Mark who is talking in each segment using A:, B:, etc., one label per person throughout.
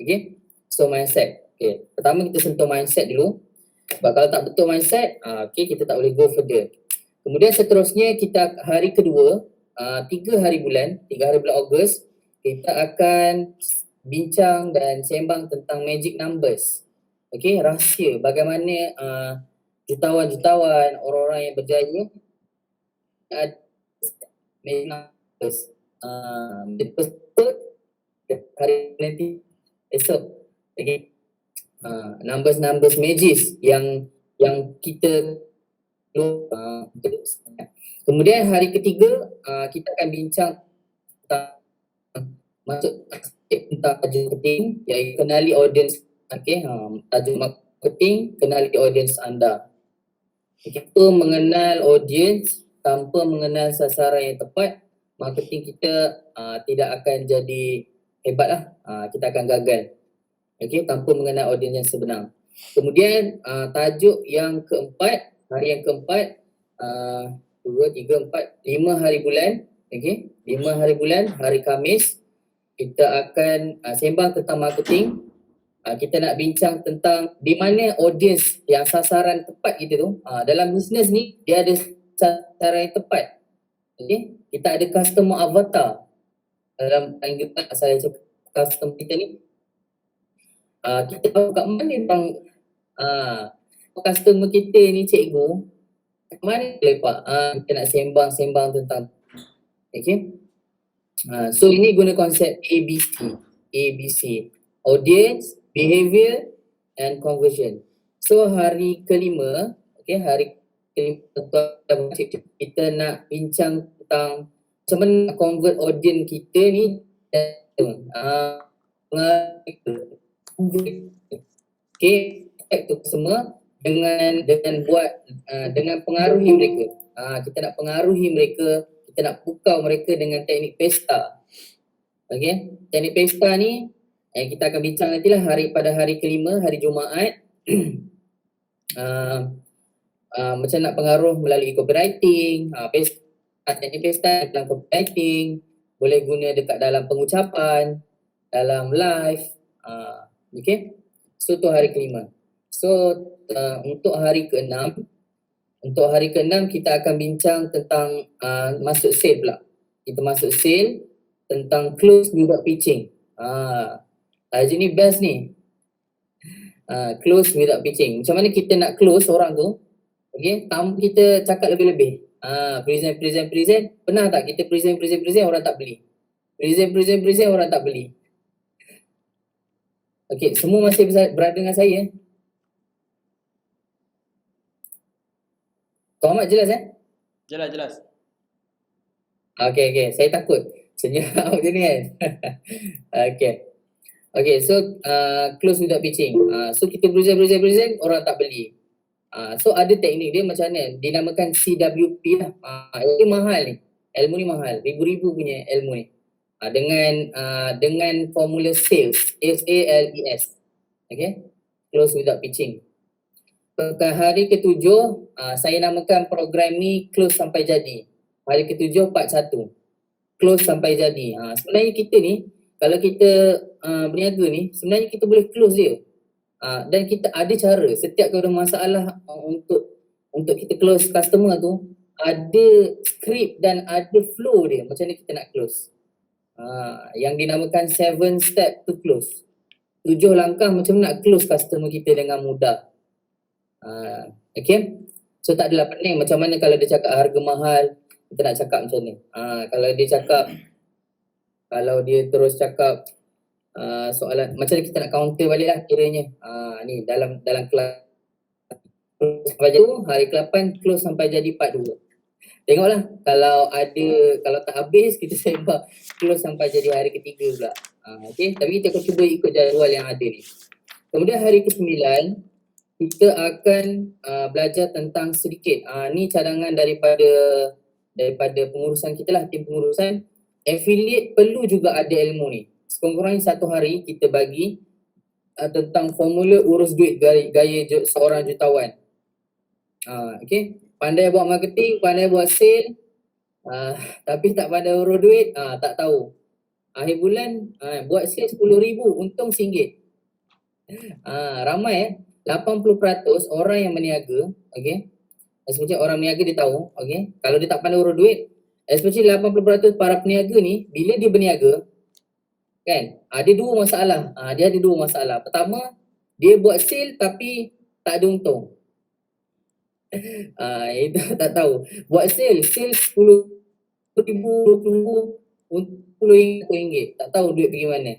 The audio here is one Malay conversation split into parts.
A: Okay, so mindset. Okay, pertama kita sentuh mindset dulu. Sebab kalau tak betul mindset, okay, kita tak boleh go further. Kemudian seterusnya kita hari kedua, 3 hari bulan Ogos, kita akan bincang dan sembang tentang magic numbers. Okay, rahsia bagaimana jutawan-jutawan, orang-orang yang berjaya ada magic numbers. Hari nanti esok, okay, numbers magis yang kita kemudian hari ketiga kita akan bincang tentang tentang tajuk marketing, iaitu kenali audience. Okay, tajuk marketing, kenali audience anda. Kita mengenal audience tanpa mengenal sasaran yang tepat, marketing kita tidak akan jadi hebat lah, kita akan gagal. Okay, tanpa mengenal audience yang sebenar. Kemudian tajuk yang keempat, hari yang keempat, 2, 3, 4, 5 hari bulan. Okay, 5 hari bulan, hari Khamis, kita akan sembang tentang marketing. Kita nak bincang tentang di mana audience yang sasaran tepat kita tu. Dalam bisnes ni dia ada sasaran yang tepat. Okay, kita ada customer avatar. Dalam saya cakap customer kita ni, kita tahu kat mana bang customer kita ni cikgu, kat mana lepak kita nak sembang tentang. Okay, so ini guna konsep ABC, audience, behavior and conversion. So hari kelima, okay, hari kelima kita nak bincang tentang macam mana nak convert audience kita ni okay, tu semua dengan buat dengan pengaruhi mereka. Kita nak pengaruhi mereka, kita nak pukau mereka dengan teknik pesta. Okay, teknik pesta ni kita akan bincang nantilah pada hari kelima, hari Jumaat. Macam nak pengaruh melalui copywriting, teknik pesta dalam copywriting, boleh guna dekat dalam pengucapan, dalam live. Okay, so tu hari kelima. So untuk hari keenam, kita akan bincang tentang masuk sale pula. Kita masuk sale tentang close without pitching. Tajuk ni best ni. Close without pitching. Macam mana kita nak close orang tu? Okay, tanpa kita cakap lebih-lebih. Present. Pernah tak kita present orang tak beli? Present orang tak beli. Okay, semua masih berada dengan saya? Kau Ahmad jelas
B: Jelas.
A: Okay, saya takut senyap macam ni kan. Okay, so close without pitching. So kita present orang tak beli. So ada teknik dia macam mana, dinamakan CWP lah. Ilmu mahal ni, ilmu ni mahal, ribu-ribu punya ilmu ni. Dengan formula SALES, SALES. Okay, close without pitching. Pada hari ketujuh, saya namakan program ni close sampai jadi. Hari ketujuh part 1, close sampai jadi. Sebenarnya kita ni, kalau kita berniaga ni, sebenarnya kita boleh close dia. Dan kita ada cara, setiap kalau ada masalah untuk kita close customer tu, ada script dan ada flow dia, macam mana kita nak close. Yang dinamakan 7 step to close. 7 langkah macam mana nak close customer kita dengan mudah. Okay, so tak adalah pening macam mana kalau dia cakap harga mahal, kita nak cakap macam ni. Kalau dia terus cakap soalan, macam mana kita nak counter balik lah kiranya. Ni dalam kelas sampai jadi hari ke-8, close sampai jadi part 2. Tengoklah kalau tak habis kita sembang close sampai jadi hari ketiga pula. Okay, tapi kita akan cuba ikut jadual yang ada ni. Kemudian hari ke-9 kita akan belajar tentang sedikit. Ni cadangan daripada pengurusan kita lah, tim pengurusan. Affiliate perlu juga ada ilmu ni. Sekurang-kurangnya 1 hari kita bagi tentang formula urus duit gaya seorang jutawan. Okay, pandai buat marketing, pandai buat sale, tapi tak pandai urus duit, tak tahu. akhir bulan buat sale 10,000, untung RM1. Ramai 80% orang yang berniaga, okey. Especially orang berniaga dia tahu, okey. Kalau dia tak pandai urus duit, especially 80% para peniaga ni bila dia berniaga kan, dia dua masalah. Dia ada dua masalah. Pertama, dia buat sale tapi tak ada untung. Itu tak tahu. Buat sale 10,000, 20,000, RM10, tak tahu duit pergi mana.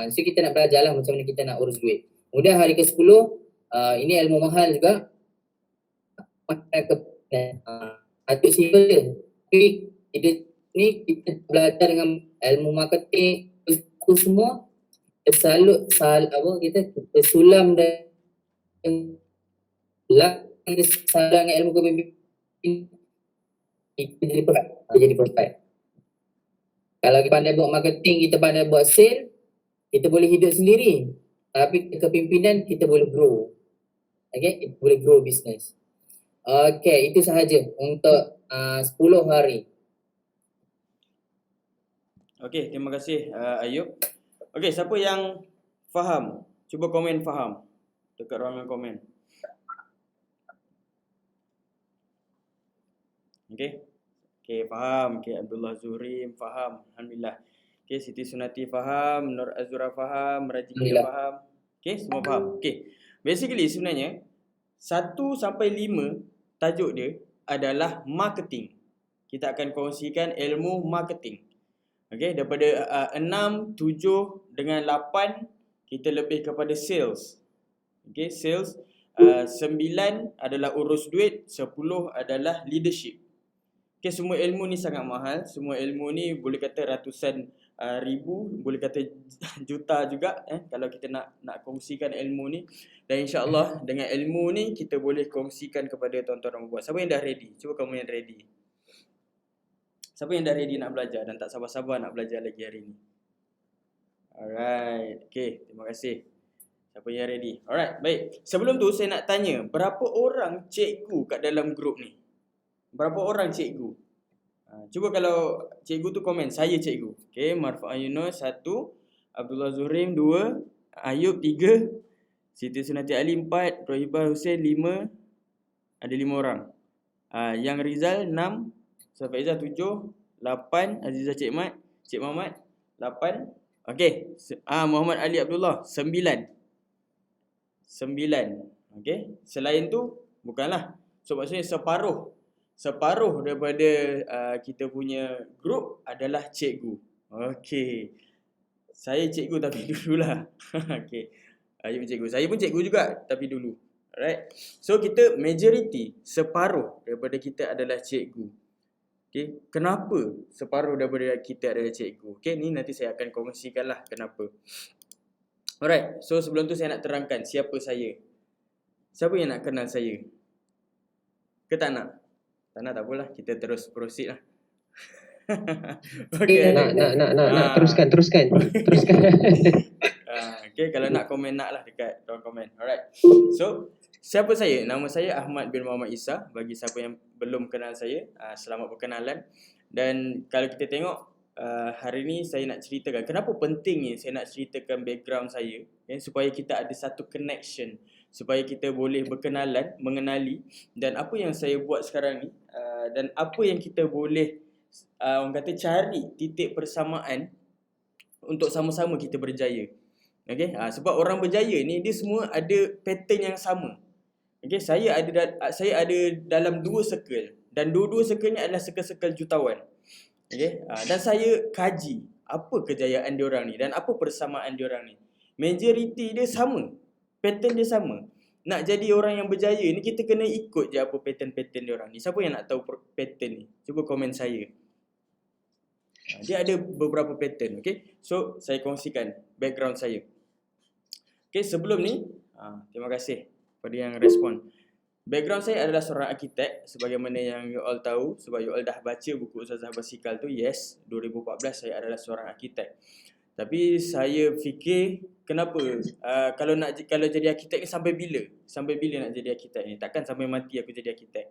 A: So kita nak belajar lah macam mana kita nak urus duit. Kemudian hari ke-10, ini ilmu mahal juga. Atuk simple je. Kita belajar dengan ilmu marketing, itu semua kita kita sulam dan kita salah dengan ilmu kepemimpinan, kita jadi perfect. Kalau kita pandai buat marketing, kita pandai buat sale, kita boleh hidup sendiri. Tapi kepimpinan kita boleh grow. Okay, kita boleh grow business. Okay, itu sahaja untuk 10 hari.
B: Okay, terima kasih Ayub. Okay, siapa yang faham? Cuba komen faham dekat ruangan komen. Okay, faham. Okay, Abdullah Zuhrim faham. Alhamdulillah. Okay, Siti Sunati faham. Nur Azura faham. Rajika faham. Okay, semua faham. Okay, basically sebenarnya 1 sampai 5 tajuk dia adalah marketing. Kita akan kongsikan ilmu marketing. Okay, daripada 6, 7 dengan 8 kita lebih kepada sales. Okay, sales. 9 adalah urus duit, 10 adalah leadership. Okay, semua ilmu ni sangat mahal. Semua ilmu ni boleh kata ratusan ribu, boleh kata juta juga kalau kita nak kongsikan ilmu ni. Dan insya-Allah dengan ilmu ni kita boleh kongsikan kepada tuan-tuan dan puan. Siapa yang dah ready? Cuba kamu yang ready. Siapa yang dah ready nak belajar dan tak sabar-sabar nak belajar lagi hari ni? Alright. Okay, terima kasih. Siapa yang ready? Alright, baik. Sebelum tu saya nak tanya, berapa orang cikgu kat dalam grup ni? Berapa orang cikgu? Cuba kalau cikgu tu komen, saya cikgu. Okay, Marfa Yunus 1, Abdullah Zuhrim 2, Ayub 3, Siti Sunati Ali 4, Rohibah Hussein 5, ada 5 orang. Yang Rizal 6, Safaizah 7, 8, Azizah Cik Muhammad 8. Okey, Muhammad Ali Abdullah 9. Okey, selain tu bukanlah. So maksudnya separuh daripada kita punya grup adalah cikgu. Okey. Saya cikgu tapi dululah. Okey. Ayub cikgu. Saya pun cikgu juga tapi dulu. Alright. So kita majority separuh daripada kita adalah cikgu. Okay, kenapa separuh daripada kita adalah cikgu? Okay, ni nanti saya akan kongsikanlah kenapa. Alright, so sebelum tu saya nak terangkan siapa saya. Siapa yang nak kenal saya? Ke tak nak? Tak nak tak apalah, kita terus proceed lah.
C: Okay. Nak teruskan.
B: Okay, kalau nak komen nak lah dekat ruang komen. Alright, so siapa saya? Nama saya Ahmad bin Muhammad Isa. Bagi siapa yang belum kenal saya, selamat berkenalan. Dan kalau kita tengok hari ni saya nak ceritakan kenapa pentingnya saya nak ceritakan background saya, supaya kita ada satu connection, supaya kita boleh berkenalan, mengenali dan apa yang saya buat sekarang ni, dan apa yang kita boleh orang kata cari titik persamaan untuk sama-sama kita berjaya. Okay? Sebab orang berjaya ni dia semua ada pattern yang sama. Okay, saya ada dalam 2 circle dan dua-dua circle ni adalah circle-circle jutawan. Okay, dan saya kaji apa kejayaan diorang ni dan apa persamaan diorang ni. Majority dia sama, pattern dia sama. Nak jadi orang yang berjaya ni kita kena ikut je apa pattern-pattern diorang ni. Siapa yang nak tahu pattern ni? Cuba komen saya. Dia ada beberapa pattern. Okay, so saya kongsikan background saya. Okay, sebelum ni terima kasih pada yang respon. Background saya adalah seorang arkitek, sebagaimana yang you all tahu, sebab you all dah baca buku Ustazah Basikal tu. Yes, 2014 saya adalah seorang arkitek. Tapi saya fikir kenapa kalau jadi arkitek ni sampai bila? Sampai bila nak jadi arkitek ni? Takkan sampai mati aku jadi arkitek.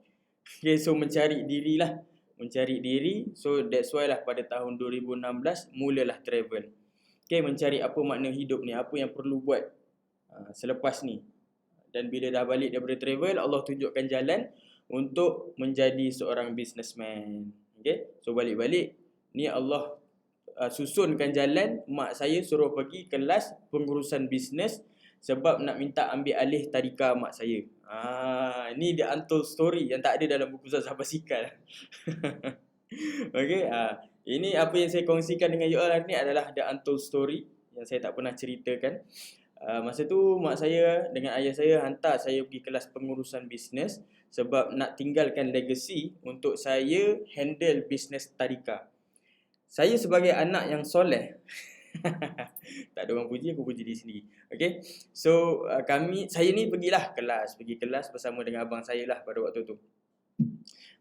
B: Okay, so mencari dirilah. mencari diri. So that's why lah pada tahun 2016 mulalah travel. Okay, mencari apa makna hidup ni, apa yang perlu buat selepas ni. Dan bila dah balik daripada travel, Allah tunjukkan jalan untuk menjadi seorang businessman. Okay, so balik-balik ni Allah susunkan jalan. Mak saya suruh pergi kelas pengurusan bisnes sebab nak minta ambil alih tadika mak saya. Ni the untold story yang tak ada dalam buku Zazah Basikal. Okay, ini apa yang saya kongsikan dengan you all hari ni adalah the untold story yang saya tak pernah ceritakan. Masa tu mak saya dengan ayah saya hantar saya pergi kelas pengurusan bisnes sebab nak tinggalkan legacy untuk saya handle bisnes tadika. Saya sebagai anak yang soleh tak ada orang puji, aku puji diri sendiri. Okay, so saya ni pergi kelas bersama dengan abang saya lah pada waktu tu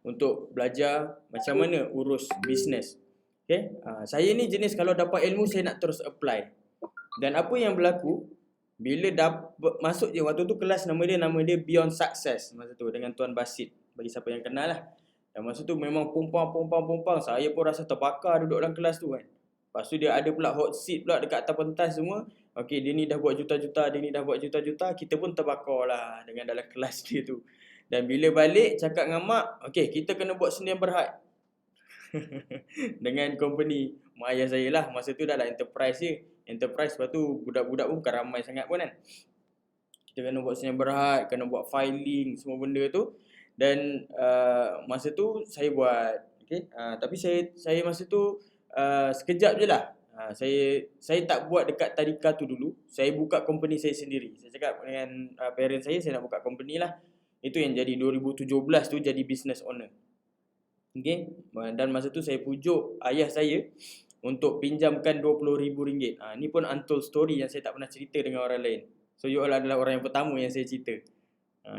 B: untuk belajar macam mana urus bisnes. Okay, saya ni jenis kalau dapat ilmu saya nak terus apply. Dan apa yang berlaku bila masuk je waktu tu kelas nama dia Beyond Success masa tu dengan Tuan Basit, bagi siapa yang kenal lah. Dan masa tu memang pompang. Saya pun rasa terbakar duduk dalam kelas tu kan. Lepas tu dia ada pula hot seat pula dekat atas pentas semua. Okey, dia ni dah buat juta-juta, kita pun terbakar lah dengan dalam kelas dia tu. Dan bila balik cakap dengan mak, okey kita kena buat sendian berhad. Dengan company mak ayah saya lah. Masa tu dah lah enterprise je. Lepas tu budak-budak pun bukan ramai sangat pun kan. Kita kena buat sendian berhad, kena buat filing, semua benda tu. Dan masa tu saya buat. Okay? Tapi saya masa tu sekejap je lah. Saya tak buat dekat tadika tu dulu. Saya buka company saya sendiri. Saya cakap dengan parents saya nak buka company lah. Itu yang jadi 2017 tu jadi business owner. Okay? Dan masa tu saya pujuk ayah saya untuk pinjamkan RM20,000. Ni pun untold story yang saya tak pernah cerita dengan orang lain. So you all adalah orang yang pertama yang saya cerita.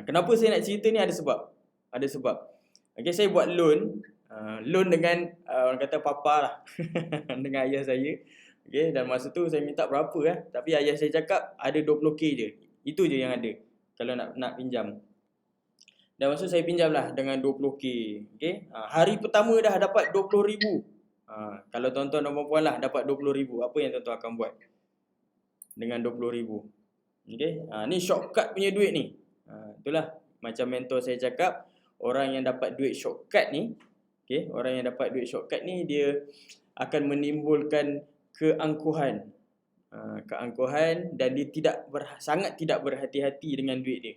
B: Kenapa saya nak cerita ni ada sebab. Okay, saya buat loan dengan orang kata papa lah. Dengan ayah saya. Okay, dan masa tu saya minta berapa tapi ayah saya cakap ada 20k je. Itu je yang ada kalau nak pinjam. Dan masa saya pinjam lah dengan 20k. Okay, hari pertama dah dapat 20,000. Kalau tuan-tuan dan puan-puan lah dapat 20,000, apa yang tuan-tuan akan buat dengan 20,000? Okay, ni shortcut punya duit ni. Itulah macam mentor saya cakap, orang yang dapat duit shortcut ni, okay, orang yang dapat duit shortcut ni dia akan menimbulkan keangkuhan. Dan dia sangat tidak berhati-hati dengan duit dia.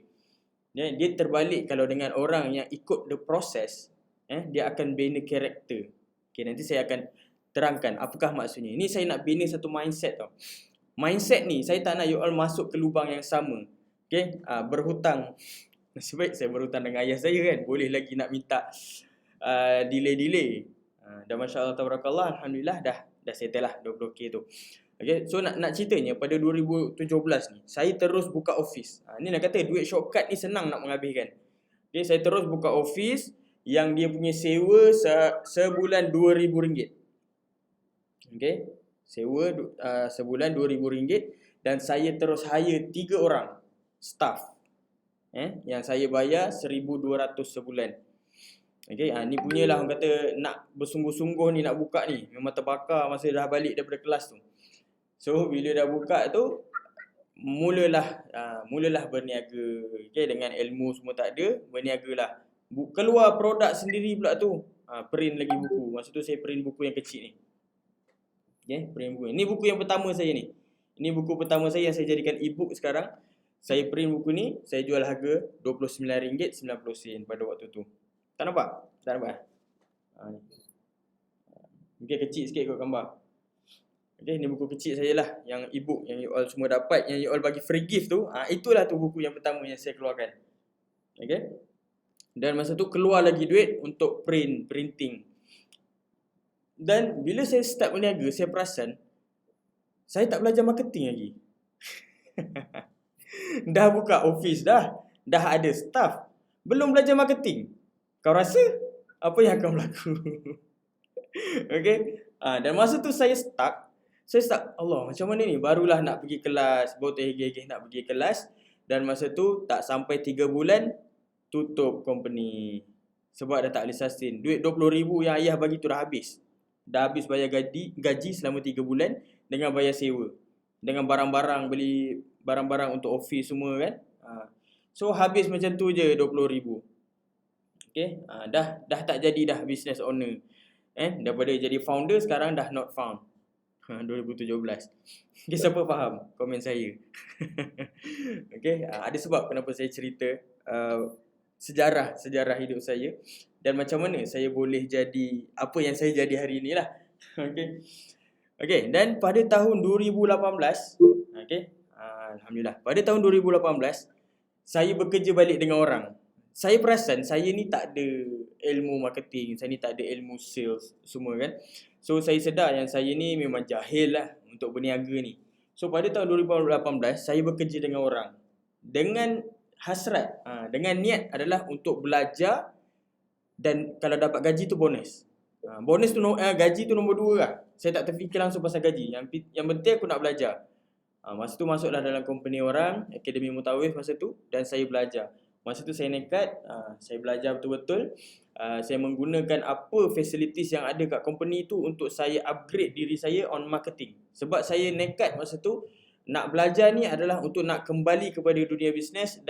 B: Dia terbalik kalau dengan orang yang ikut the process, dia akan bina karakter. Okay, nanti saya akan terangkan apakah maksudnya. Ini saya nak bina satu mindset tau. Mindset ni saya tak nak you all masuk ke lubang yang sama. Okay, berhutang. Nasib baik saya berhutang dengan ayah saya kan. Boleh lagi nak minta delay. Dan Masya Allah Tabarakallah, Alhamdulillah dah settle lah 20k tu. Okay, so nak ceritanya pada 2017 ni saya terus buka office. Ni nak kata duit shortcut ni senang nak menghabiskan. Okay, saya terus buka office yang dia punya sewa sebulan RM2,000. Okay, sewa sebulan RM2,000 dan saya terus hire 3 orang staff. Yang saya bayar RM1,200 sebulan. Okay, ni punyalah orang kata nak bersungguh-sungguh ni nak buka ni. Memang terbakar masa dah balik daripada kelas tu. So bila dah buka tu mulalah berniaga. Okay, dengan ilmu semua tak ada, berniagalah. Keluar produk sendiri pula tu. Print lagi buku. Masa tu saya print buku yang kecil ni. Okay, print buku. Ini buku yang pertama saya ni. Ini buku pertama saya yang saya jadikan e-book sekarang. Saya print buku ni, saya jual harga RM29.90 pada waktu tu. Tak nampak? Tak nampak? Mungkin kecil sikit kot gambar. Okay, ni buku kecil saya lah. Yang e-book yang you all semua dapat. Yang you all bagi free gift tu. Itulah tu buku yang pertama yang saya keluarkan. Okay. Dan masa tu keluar lagi duit untuk printing. Dan bila saya start berniaga, saya perasan saya tak belajar marketing lagi. Dah buka office dah ada staff, belum belajar marketing. Kau rasa apa yang akan berlaku? Okay. Dan masa tu saya stuck, Allah macam mana ni? Barulah nak pergi kelas, baru terhegeh-hegeh nak pergi kelas. Dan masa tu tak sampai 3 bulan tutup company. sebab dah tak boleh sustain. Duit 20,000 yang ayah bagi tu dah habis. Dah habis bayar gaji selama 3 bulan dengan bayar sewa. Dengan barang-barang, beli barang-barang untuk office semua kan. So habis macam tu je 20,000. Okay, dah tak jadi dah business owner. Daripada jadi founder sekarang dah not found. 2017. Okay, siapa faham komen saya? Okay, ada sebab kenapa saya cerita sejarah hidup saya dan macam mana saya boleh jadi apa yang saya jadi hari ni lah. Okay, dan pada tahun 2018, okay, alhamdulillah, pada tahun 2018 saya bekerja balik dengan orang. Saya perasan saya ni tak ada ilmu marketing, saya ni tak ada ilmu sales semua kan. So saya sedar yang saya ni memang jahil lah untuk berniaga ni. So pada tahun 2018 saya bekerja dengan orang dengan hasrat, dengan niat adalah untuk belajar dan kalau dapat gaji tu bonus. Bonus tu gaji tu nombor 2 lah. Saya tak terfikir langsung pasal gaji. Yang penting aku nak belajar. Masa tu masuklah dalam company orang, Akademi Mutawif masa tu, dan saya belajar. Masa tu saya nekat, saya belajar betul-betul. Saya menggunakan apa facilities yang ada kat company tu untuk saya upgrade diri saya on marketing. Sebab saya nekat masa tu nak belajar ni adalah untuk nak kembali kepada dunia bisnes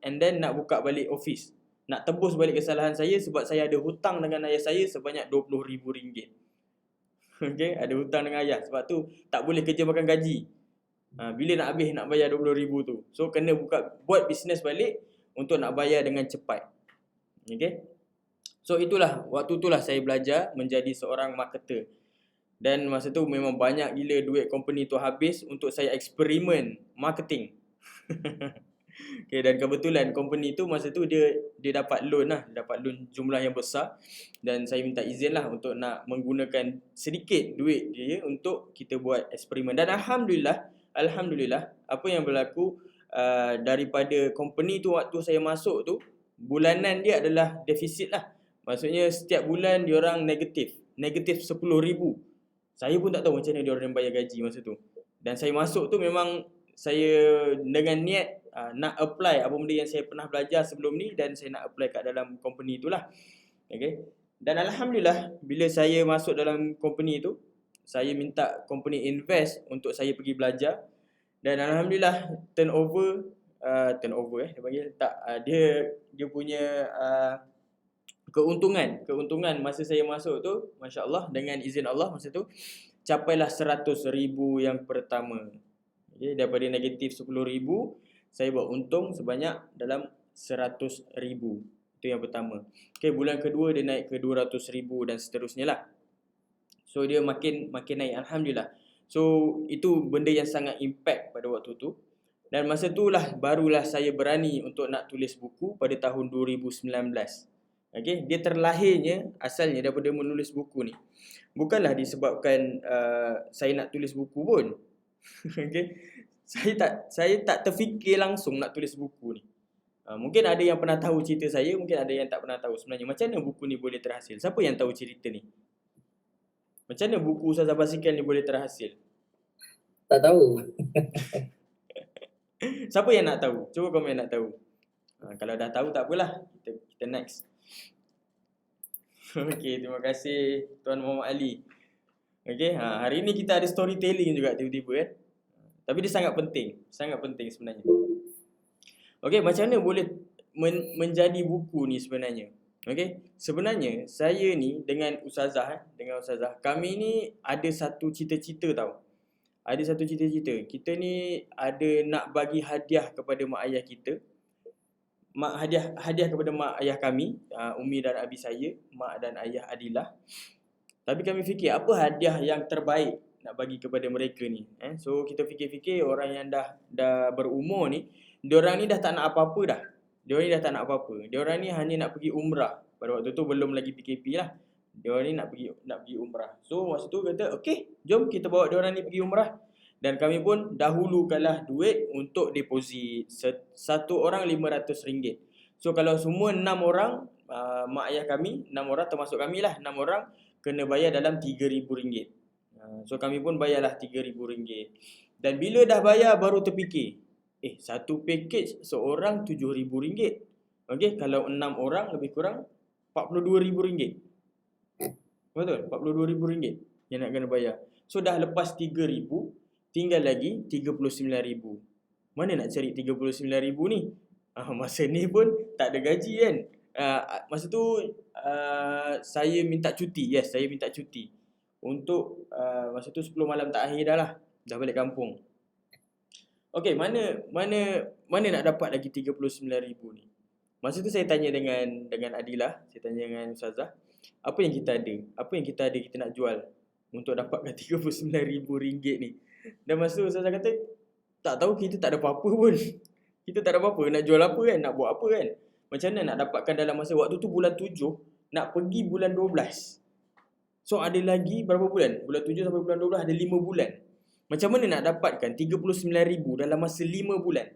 B: and then nak buka balik office. Nak tebus balik kesalahan saya sebab saya ada hutang dengan ayah saya sebanyak RM20,000. Okay, ada hutang dengan ayah. Sebab tu tak boleh kerja makan gaji. Bila nak habis nak bayar RM20,000 tu. So kena buat bisnes balik untuk nak bayar dengan cepat. Okay. So itulah, waktu itulah saya belajar menjadi seorang marketer. Dan masa tu memang banyak gila duit company tu habis untuk saya eksperimen marketing. Okay, dan kebetulan company tu masa tu dia dapat loan lah, dapat loan jumlah yang besar dan saya minta izin lah untuk nak menggunakan sedikit duit dia untuk kita buat eksperimen. Dan alhamdulillah apa yang berlaku daripada company tu waktu saya masuk tu, bulanan dia adalah defisit lah. Maksudnya setiap bulan diorang negatif 10,000. Saya pun tak tahu macam mana diorang bayar gaji masa tu. Dan saya masuk tu memang saya dengan niat nak apply apa benda yang saya pernah belajar sebelum ni dan saya nak apply kat dalam company tu lah. Okay. Dan alhamdulillah bila saya masuk dalam company tu, saya minta company invest untuk saya pergi belajar. Dan alhamdulillah turnover dia panggil tak, dia punya keuntungan masa saya masuk tu, masya-Allah, dengan izin Allah masa tu capailah 100,000 yang pertama. Okay, daripada negatif 10,000 saya buat untung sebanyak dalam 100,000. Itu yang pertama. Okay, bulan kedua dia naik ke 200,000 dan seterusnya lah. So dia makin naik, alhamdulillah. So itu benda yang sangat impact pada waktu tu. Dan masa itulah barulah saya berani untuk nak tulis buku pada tahun 2019. Okay, dia terlahirnya asalnya daripada menulis buku ni bukanlah disebabkan saya nak tulis buku pun. Okay, saya tak terfikir langsung nak tulis buku ni. Mungkin ada yang pernah tahu cerita saya, mungkin ada yang tak pernah tahu sebenarnya macam mana buku ni boleh terhasil. Siapa yang tahu cerita ni? Macam mana buku Ustazah Basikal ni boleh terhasil?
A: Tak tahu.
B: Siapa yang nak tahu? Cuba komen nak tahu. Kalau dah tahu tak apalah, kita next. Okay, terima kasih Tuan Muhammad Ali. Okay, hari ni kita ada storytelling juga tiba-tiba kan. Tapi dia sangat penting sebenarnya. Okay, macam mana boleh menjadi buku ni sebenarnya? Okay, sebenarnya saya ni dengan Ustazah, kami ni ada satu cita-cita tau. Ada satu cita-cita. Kita ni ada nak bagi hadiah kepada mak ayah kita. Hadiah kepada mak ayah kami, Umi dan Abi saya, mak dan ayah Adilah. Tapi kami fikir apa hadiah yang terbaik nak bagi kepada mereka ni. So kita fikir-fikir orang yang dah berumur ni, diorang ni dah tak nak apa-apa dah. Diorang ni hanya nak pergi umrah. Pada waktu tu belum lagi PKP lah. Diorang ni nak pergi umrah. So masa tu kata, okey, jom kita bawa diorang ni pergi umrah. Dan kami pun dahulukanlah duit untuk deposit. Satu orang RM500. So kalau semua 6 orang, mak ayah kami, 6 orang termasuk kami lah, 6 orang kena bayar dalam RM3,000. So kami pun bayarlah RM3,000. Dan bila dah bayar baru terfikir, satu package seorang RM7,000. Okay, kalau 6 orang lebih kurang RM42,000. Betul? RM42,000 yang nak kena bayar. So dah lepas RM3,000, tinggal lagi RM39,000. Mana nak cari RM39,000 ni? Masa ni pun tak ada gaji kan. Masa tu saya minta cuti. Yes, saya minta cuti. Untuk masa tu 10 malam tak akhir dah lah. Dah balik kampung. Okay, mana nak dapat lagi RM39,000 ni? Masa tu saya tanya dengan Adilah, saya tanya dengan Ustazah, apa yang kita ada? Apa yang kita ada kita nak jual untuk dapatkan RM39,000 ni? Dan masa tu Ustazah kata, tak tahu, kita tak ada apa-apa pun. Kita tak ada apa-apa, nak jual apa kan? Nak buat apa kan? Macam mana nak dapatkan dalam masa waktu tu bulan 7, nak pergi bulan 12. So ada lagi berapa bulan? Bulan 7 sampai bulan 12 ada 5 bulan. Macam mana nak dapatkan RM39,000 dalam masa 5 bulan?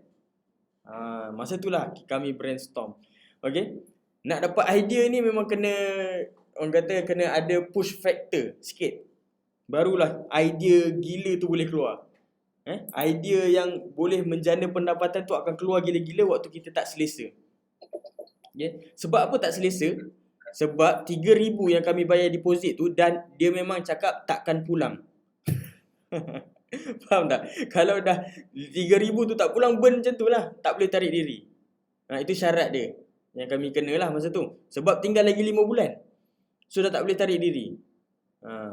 B: Masa itulah kami brainstorm. Okay? Nak dapat idea ni memang kena, orang kata kena ada push factor sikit. Barulah idea gila tu boleh keluar. Idea yang boleh menjana pendapatan tu akan keluar gila-gila waktu kita tak selesa. Okay? Sebab apa tak selesa? Sebab RM3,000 yang kami bayar deposit tu, dan dia memang cakap takkan pulang. Faham tak? Kalau dah RM3,000 tu tak pulang, burn macam tu lah. Tak boleh tarik diri. Itu syarat dia yang kami kena lah masa tu. Sebab tinggal lagi 5 bulan. So dah tak boleh tarik diri.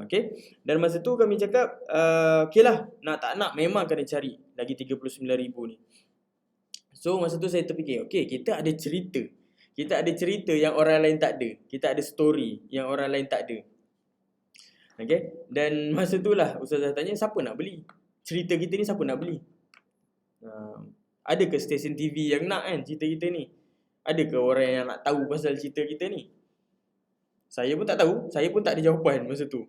B: Okay. Dan masa tu kami cakap, okay lah, nak tak nak memang kena cari lagi RM39,000 ni. So masa tu saya terfikir, okay, kita ada cerita. Kita ada cerita yang orang lain tak ada. Kita ada story yang orang lain tak ada. Okay. Dan masa tu lah Ustazah tanya, siapa nak beli? Cerita kita ni siapa nak beli? Ada ke stesen TV yang nak kan cerita kita ni? Ada ke orang yang nak tahu pasal cerita kita ni? Saya pun tak tahu. Saya pun tak ada jawapan masa tu.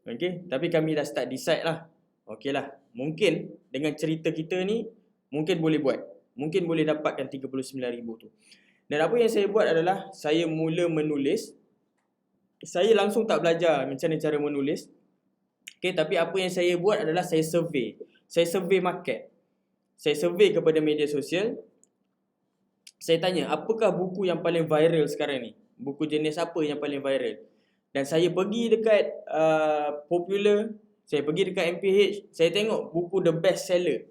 B: Okay. Tapi kami dah start decide lah. Okay lah. Mungkin dengan cerita kita ni, mungkin boleh buat. Mungkin boleh dapatkan RM39,000 tu. Dan apa yang saya buat adalah, saya mula menulis. Saya langsung tak belajar macam mana cara menulis. Okay, tapi apa yang saya buat adalah saya survey. Saya survey market. Saya survey kepada media sosial. Saya tanya, apakah buku yang paling viral sekarang ni? Buku jenis apa yang paling viral? Dan saya pergi dekat Popular, saya pergi dekat MPH, saya tengok buku the best seller.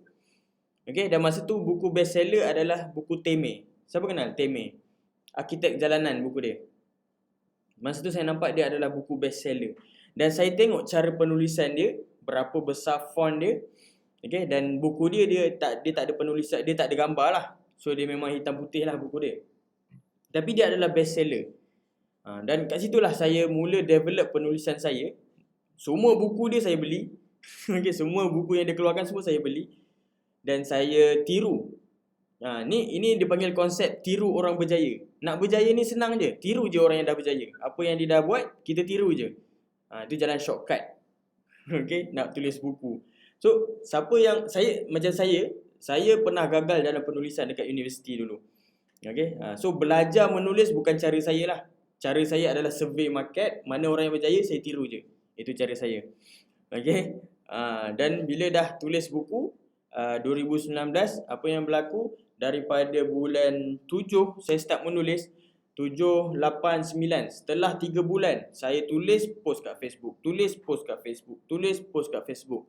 B: Okay, dan masa tu buku best seller adalah buku Teme. Siapa kenal Teme? Arkitek Jalanan buku dia. Masa tu saya nampak dia adalah buku best seller. Dan saya tengok cara penulisan dia, berapa besar font dia. Okay, dan buku dia tak ada penulisan, dia tak ada gambar lah. So dia memang hitam putih lah buku dia. Tapi dia adalah best seller. Dan kat situlah saya mula develop penulisan saya. Semua buku dia saya beli. Okay, semua buku yang dia keluarkan semua saya beli. Dan saya tiru. Ini dipanggil konsep tiru orang berjaya. Nak berjaya ni senang je. Tiru je orang yang dah berjaya. Apa yang dia dah buat, kita tiru je. Itu jalan shortcut. Okay, nak tulis buku. So, siapa yang macam saya pernah gagal dalam penulisan dekat universiti dulu. Okay, so belajar menulis bukan cara saya lah. Cara saya adalah survey market, mana orang yang berjaya saya tiru je. Itu cara saya. Okay, dan bila dah tulis buku 2019, apa yang berlaku? Daripada bulan 7 saya start menulis. 7, 8, 9. Setelah 3 bulan saya tulis, post kat Facebook. Tulis, post kat Facebook. Tulis, post kat Facebook.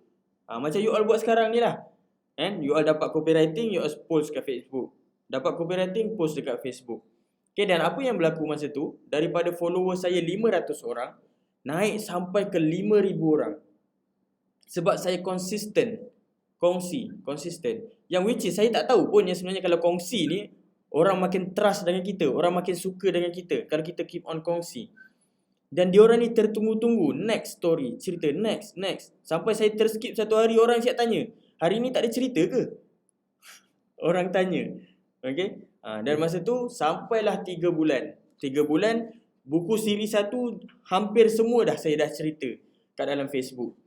B: Macam you all buat sekarang ni lah. You all dapat copywriting, you all post kat Facebook. Dapat copywriting, post dekat Facebook. Okay, dan apa yang berlaku masa tu, daripada follower saya 500 orang, naik sampai ke 5,000 orang. Sebab saya konsisten. Konsisten. Yang which is saya tak tahu pun yang sebenarnya kalau kongsi ni, orang makin trust dengan kita, orang makin suka dengan kita kalau kita keep on kongsi. Dan diorang ni tertunggu-tunggu, next story, cerita, next. Sampai saya terskip satu hari, orang siap tanya, hari ni tak ada cerita ke? Orang tanya. Okay. Dan masa tu sampailah 3 bulan. 3 bulan, buku siri 1 hampir semua saya dah cerita kat dalam Facebook.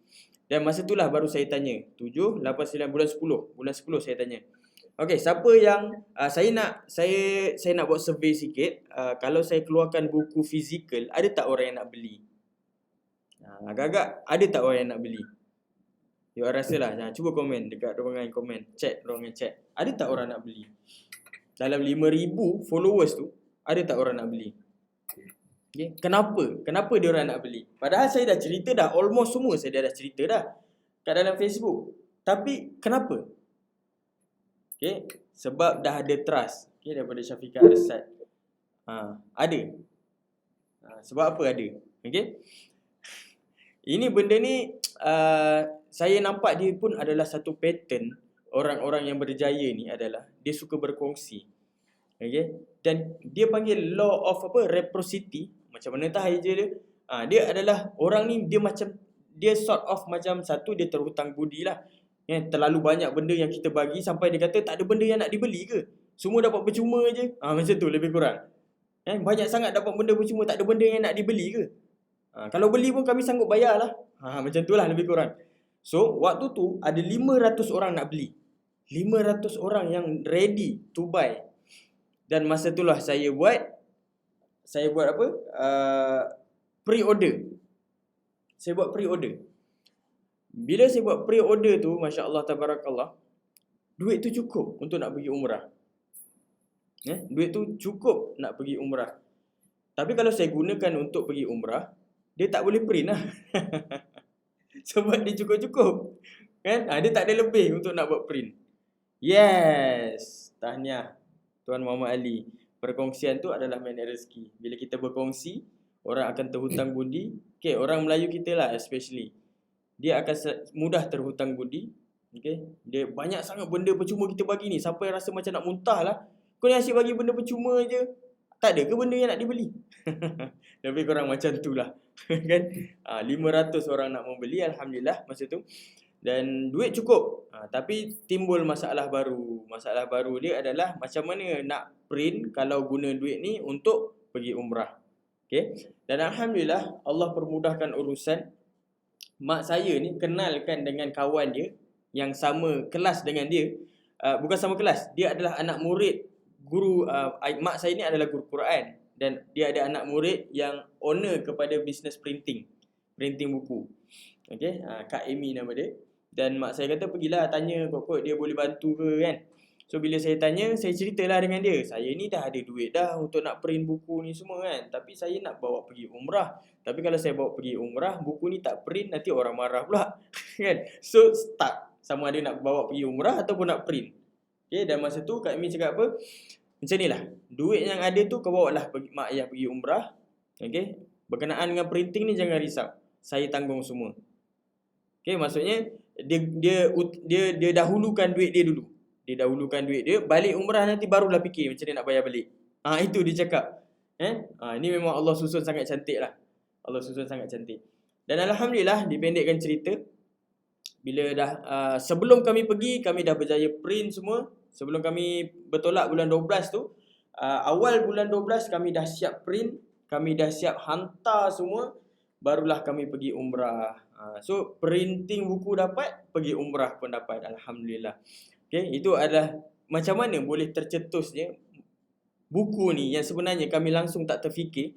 B: Dan masa itulah baru saya tanya, 7, 8, 9, bulan 10. Bulan 10 saya tanya. Okay, siapa yang saya nak buat survey sikit. Kalau saya keluarkan buku fizikal, ada tak orang yang nak beli? Agak-agak ada tak orang yang nak beli? You rasalah. Cuba komen dekat ruangan komen. Ruangan chat. Ada tak orang nak beli? Dalam 5,000 followers tu, ada tak orang nak beli? Okay. Kenapa dia orang nak beli? Padahal saya dah cerita dah, almost semua saya dah cerita dah kat dalam Facebook. Tapi kenapa? Okay. Sebab dah ada trust, okay, daripada Syafiqah Arsad. Ada. Sebab apa ada? Okay. Ini benda ni saya nampak dia pun adalah satu pattern orang-orang yang berjaya ni adalah dia suka berkongsi. Okay. Dan dia panggil law of reciprocity. Macam mana tahu je dia? Dia adalah orang ni dia sort of macam satu dia terhutang budi lah. Terlalu banyak benda yang kita bagi sampai dia kata tak ada benda yang nak dibeli ke? Semua dapat percuma je. Macam tu lebih kurang. Banyak sangat dapat benda percuma, tak ada benda yang nak dibeli ke? Kalau beli pun kami sanggup bayar lah. Macam tu lah lebih kurang. So waktu tu ada 500 orang nak beli. 500 orang yang ready to buy. Dan masa itulah saya buat apa? Pre-order. Saya buat pre-order. Bila saya buat pre-order tu, Masya Allah Tabarakallah, duit tu cukup untuk nak pergi umrah. Duit tu cukup nak pergi umrah. Tapi kalau saya gunakan untuk pergi umrah, dia tak boleh print lah. Sebab dia cukup-cukup. Dia tak ada lebih untuk nak buat print. Yes. Tahniah Tuan Muhammad Ali. Perkongsian tu adalah magnet rezeki. Bila kita berkongsi, orang akan terhutang budi. Okay, orang Melayu kita lah especially. Dia akan mudah terhutang budi. Okay. Dia banyak sangat benda percuma kita bagi ni. Sampai rasa macam nak muntah lah. Kau ni asyik bagi benda percuma je. Tak ada ke benda yang nak dibeli? Lebih kurang macam tu lah. Kan? 500 orang nak membeli, Alhamdulillah masa tu. Dan duit cukup. Tapi timbul masalah baru. Masalah baru dia adalah macam mana nak print kalau guna duit ni untuk pergi umrah. Okay? Dan Alhamdulillah Allah permudahkan urusan. Mak saya ni kenalkan dengan kawan dia yang sama kelas dengan dia. Bukan sama kelas. Dia adalah anak murid guru. Mak saya ni adalah guru Quran. Dan dia ada anak murid yang owner kepada bisnes printing buku. Okay? Kak Amy nama dia. Dan mak saya kata pergilah tanya kok dia boleh bantu ke kan. So bila saya tanya, saya ceritalah dengan dia. Saya ni dah ada duit dah untuk nak print buku ni semua kan. Tapi saya nak bawa pergi umrah. Tapi kalau saya bawa pergi umrah, buku ni tak print, nanti orang marah pula. Kan? So start. Sama ada nak bawa pergi umrah ataupun nak print. Okay, dan masa tu Kak Amy cakap apa? Macam ni lah. Duit yang ada tu kau bawa lah mak ayah pergi umrah. Okay. Berkenaan dengan printing ni jangan risau. Saya tanggung semua. Okay, maksudnya dia dahulukan duit dia dulu. Dia dahulukan duit dia, balik umrah nanti barulah fikir macam mana nak bayar balik. Itu dia cakap. Ini memang Allah susun sangat cantik lah. Allah susun sangat cantik. Dan Alhamdulillah, dipendekkan cerita, bila dah sebelum kami pergi, kami dah berjaya print semua. Sebelum kami bertolak bulan 12 tu, awal bulan 12 kami dah siap print, kami dah siap hantar semua, barulah kami pergi umrah. So printing buku dapat, pergi umrah pun dapat, Alhamdulillah. Okay, itu adalah macam mana boleh tercetusnya buku ni yang sebenarnya kami langsung tak terfikir.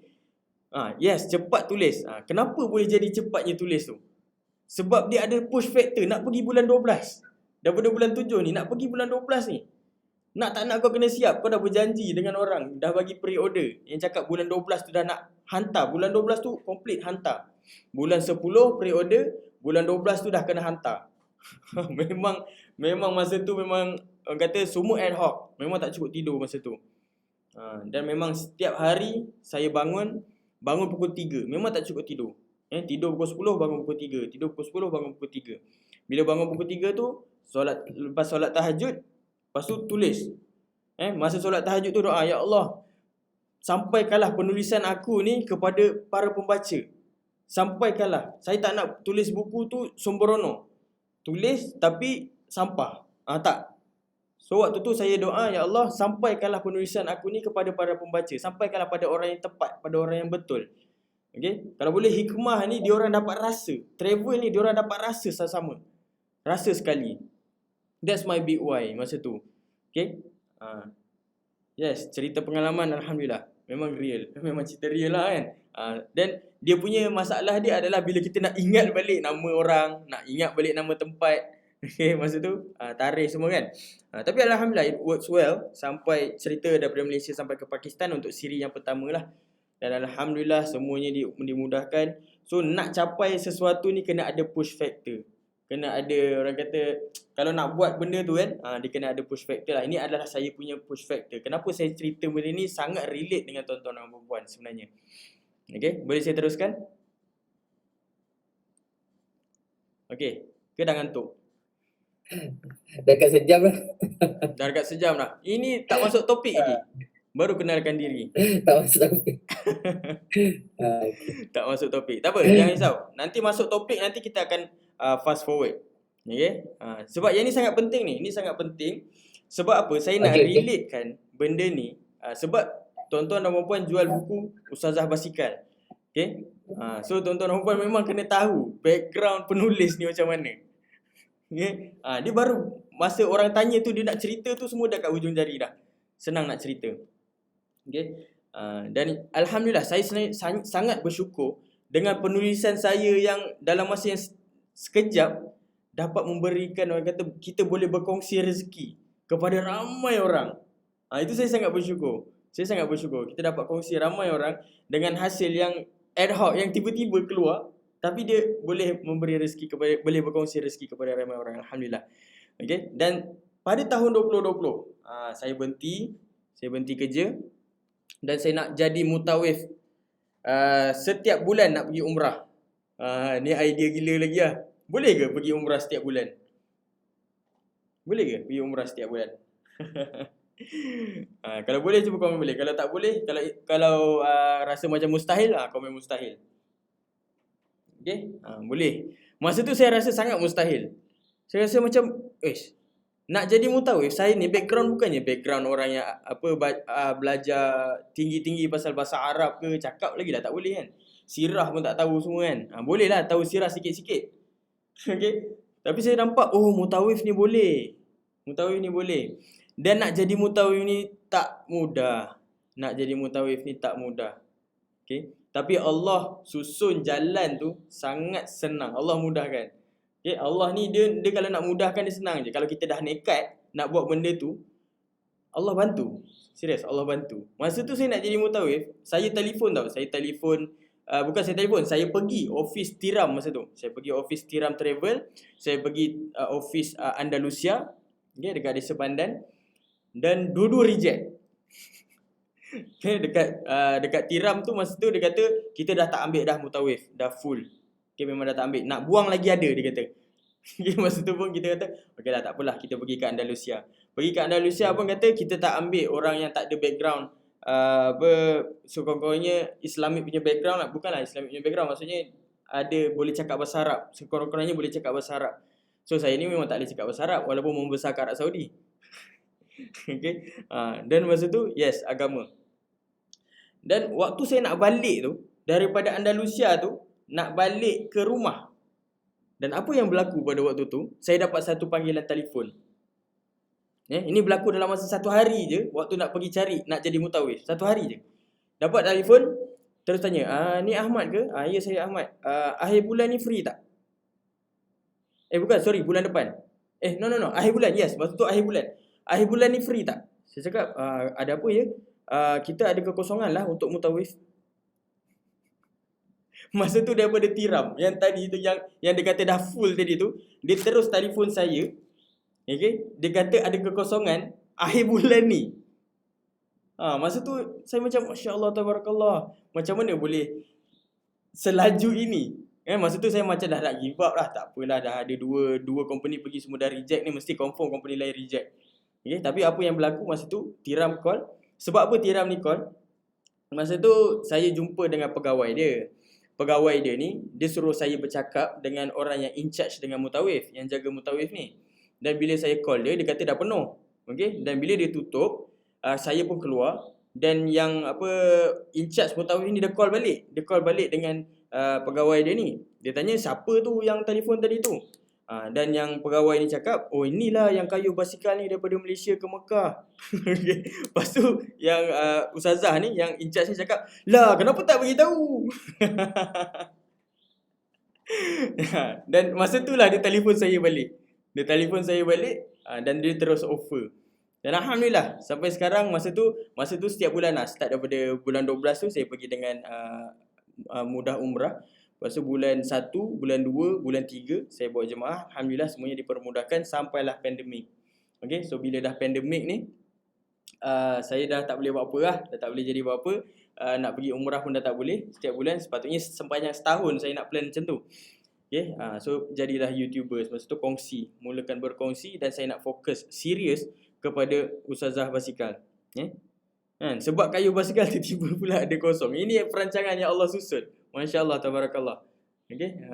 B: Yes, cepat tulis. Kenapa boleh jadi cepatnya tulis tu? Sebab dia ada push factor nak pergi bulan 12. Daripada bulan 7 ni nak pergi bulan 12 ni. Nak tak nak kau kena siap. Kau dah berjanji dengan orang, dah bagi pre-order yang cakap bulan 12 tu dah nak hantar. Bulan 12 tu complete hantar. Bulan 10 pre-order, bulan 12 tu dah kena hantar. memang masa tu memang orang kata semua ad hoc. Memang tak cukup tidur masa tu. Dan memang setiap hari saya bangun pukul 3. Memang tak cukup tidur. Tidur pukul 10, bangun pukul 3. Tidur pukul 10, bangun pukul 3. Bila bangun pukul 3 tu, lepas solat tahajud, lepas tu tulis. Masa solat tahajud tu doa, ya Allah, sampaikanlah penulisan aku ni kepada para pembaca. Sampaikanlah. Saya tak nak tulis buku tu sembrono. Tulis tapi sampah. Tak. So waktu tu saya doa, ya Allah, sampaikanlah penulisan aku ni kepada para pembaca. Sampaikanlah pada orang yang tepat, pada orang yang betul. Okay? Kalau boleh hikmah ni diorang dapat rasa. Travel ni diorang dapat rasa sama-sama. Rasa sekali. That's my big why masa tu. Okay? Yes, cerita pengalaman Alhamdulillah. Memang real. Memang cerita real lah kan. Dan dia punya masalah dia adalah bila kita nak ingat balik nama orang, nak ingat balik nama tempat. Okay, masa tu tarikh semua kan. Tapi Alhamdulillah it works well. Sampai cerita daripada Malaysia sampai ke Pakistan untuk siri yang pertama lah. Dan alhamdulillah semuanya dimudahkan. So nak capai sesuatu ni kena ada push factor. Kena ada, orang kata kalau nak buat benda tu kan, dia kena ada push factor lah. Ini adalah saya punya push factor. Kenapa saya cerita benda ni sangat relate dengan tuan-tuan dan puan sebenarnya. Okay, boleh saya teruskan? Okay, ke dah ngantuk?
A: Dekat sejam lah.
B: Dah dekat sejam dah. Ini tak masuk topik lagi. Baru kenalkan diri.
A: Tak masuk topik.
B: Tak masuk topik. Tak apa, jangan risau. Nanti masuk topik, nanti kita akan fast forward. Okay? Sebab yang ni sangat penting ni. Ini sangat penting. Sebab apa? Saya nak relatekan benda ni. Sebab tuan-tuan dan puan jual buku Ustazah Basikal. Okay? So tuan-tuan dan puan memang kena tahu background penulis ni macam mana. Okay? Dia baru masa orang tanya tu, dia nak cerita tu semua dah kat hujung jari dah. Senang nak cerita. Okay? Dan alhamdulillah saya sangat bersyukur dengan penulisan saya yang dalam masa yang sekejap dapat memberikan, orang kata, kita boleh berkongsi rezeki kepada ramai orang. Itu saya sangat bersyukur. Saya sangat bersyukur kita dapat kongsi ramai orang dengan hasil yang ad hoc, yang tiba-tiba keluar, tapi dia boleh memberi rezeki kepada, boleh berkongsi rezeki kepada ramai orang. Alhamdulillah. Okay? Dan pada tahun 2020 saya berhenti kerja dan saya nak jadi mutawif. Setiap bulan nak pergi umrah. Ni idea gila lagi lah. Boleh ke pergi umrah setiap bulan? Boleh ke pergi umrah setiap bulan? Kalau boleh cuba komen boleh. Kalau tak boleh, kalau rasa macam mustahil, komen mustahil. Okay? Boleh. Masa tu saya rasa sangat mustahil. Saya rasa macam, nak jadi mutawif, saya ni background bukannya background orang yang belajar tinggi-tinggi pasal bahasa Arab ke, cakap lagi dah tak boleh kan. Sirah pun tak tahu semua kan. Boleh lah tahu sirah sikit-sikit. Okay? Tapi saya nampak, mutawif ni boleh. Mutawif ni boleh. Dan nak jadi mutawif ni tak mudah. Nak jadi mutawif ni tak mudah. Okay? Tapi Allah susun jalan tu sangat senang. Allah mudahkan. Okay? Allah ni dia kalau nak mudahkan dia senang je. Kalau kita dah nekat nak buat benda tu, Allah bantu. Serius, Allah bantu. Masa tu saya nak jadi mutawif, saya telefon tau. Saya pergi office Tiram masa tu. Saya pergi office Tiram Travel. Saya pergi office Andalusia. Okay, dekat Desa Pandan. Dan dua-dua reject. Okay, dekat Tiram tu masa tu dia kata kita dah tak ambil dah mutawif, dah full. Okay, memang dah tak ambil. Nak buang lagi ada, dia kata. Okay, masa tu pun kita kata, okey lah tak apalah, kita pergi ke Andalusia. Pergi ke Andalusia pun kata kita tak ambil orang yang tak ada background sekurang-kurangnya Islamic punya background lah. Bukanlah Islamic punya background, maksudnya ada boleh cakap bahasa Arab. Sekurang-kurangnya boleh cakap bahasa Arab. So saya ni memang tak boleh cakap bahasa Arab walaupun membesar kat Arab Saudi. Okay. Dan masa tu yes, agama. Dan waktu saya nak balik tu, daripada Andalusia tu nak balik ke rumah, dan apa yang berlaku pada waktu tu, saya dapat satu panggilan telefon. Ini berlaku dalam masa 1 hari je. Waktu nak pergi cari, nak jadi mutawif, 1 hari je dapat telefon. Terus tanya, ni Ahmad ke? Ya, saya Ahmad. Akhir bulan ni free tak? Bukan, sorry, bulan depan. No, akhir bulan, yes, masa tu akhir bulan. Akhir bulan ni free tak? Saya cakap, ada apa ya? Kita ada kekosongan lah untuk mutawif. Masa tu daripada Tiram, yang tadi tu, yang dia kata dah full tadi tu, dia terus telefon saya. Okay? Dia kata ada kekosongan akhir bulan ni. Masa tu saya macam Masya Allah, Tabarakallah. Macam mana boleh selaju ini? Masa tu saya macam dah nak give up lah. Tak apalah, dah ada dua company pergi semua dah reject ni, mesti confirm company lain reject. Okay? Tapi apa yang berlaku masa tu, Tiram call. Sebab apa Tiram ni call? Masa tu saya jumpa dengan pegawai dia. Pegawai dia ni, dia suruh saya bercakap dengan orang yang in charge dengan mutawif, yang jaga mutawif ni. Dan bila saya call dia, dia kata dah penuh. Okay? Dan bila dia tutup, saya pun keluar. Dan yang in charge mutawif ni dia call balik. Dia call balik dengan pegawai dia ni. Dia tanya siapa tu yang telefon tadi tu. Dan yang pegawai ni cakap, inilah yang kayu basikal ni daripada Malaysia ke Mekah. Okay. Lepas tu yang ustazah ni, yang in charge ni cakap, lah kenapa tak beritahu? Dan masa tu lah dia telefon saya balik. Dan dia terus offer. Dan alhamdulillah sampai sekarang masa tu setiap bulan lah, start daripada bulan 12 tu saya pergi dengan mudah umrah. Lepas tu bulan 1, bulan 2, bulan 3 saya bawa jemaah. Alhamdulillah semuanya dipermudahkan sampailah pandemik. Okay, so bila dah pandemik ni saya dah tak boleh buat apa lah, dah tak boleh jadi buat apa. Nak pergi umrah pun dah tak boleh setiap bulan. Sepatutnya sepanjang setahun saya nak plan macam tu. Okay, so jadilah YouTuber. Masa tu mulakan berkongsi dan saya nak fokus serius kepada Ustazah Basikal. Kan? Sebab kayu basikal tiba-tiba pula ada kosong. Ini perancangan yang Allah susun. Masya Allah, tabarakallah. Okay?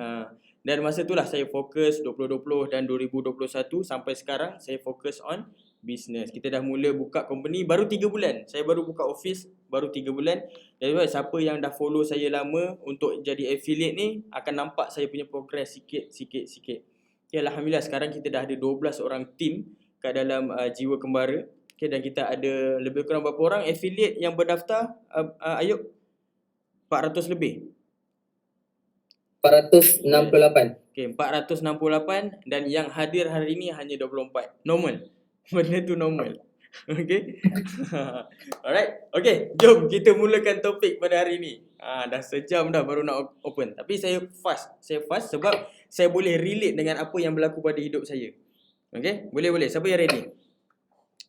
B: Dan masa itulah saya fokus 2020 dan 2021 sampai sekarang saya fokus on business. Kita dah mula buka company baru 3 bulan. Saya baru buka office baru 3 bulan. Jadi siapa yang dah follow saya lama untuk jadi affiliate ni akan nampak saya punya progress sikit. Okay, alhamdulillah sekarang kita dah ada 12 orang team kat dalam Jiwa Kembara. Okay, dan kita ada lebih kurang berapa orang affiliate yang berdaftar? Ayub? 400 lebih.
A: 468.
B: Okay, 468 dan yang hadir hari ini hanya 24. Normal. Benda tu normal. Okay. Alright. Okay, jom kita mulakan topik pada hari ini. Dah sejam dah baru nak open. Tapi saya fast sebab saya boleh relate dengan apa yang berlaku pada hidup saya. Okay, boleh. Siapa yang ready?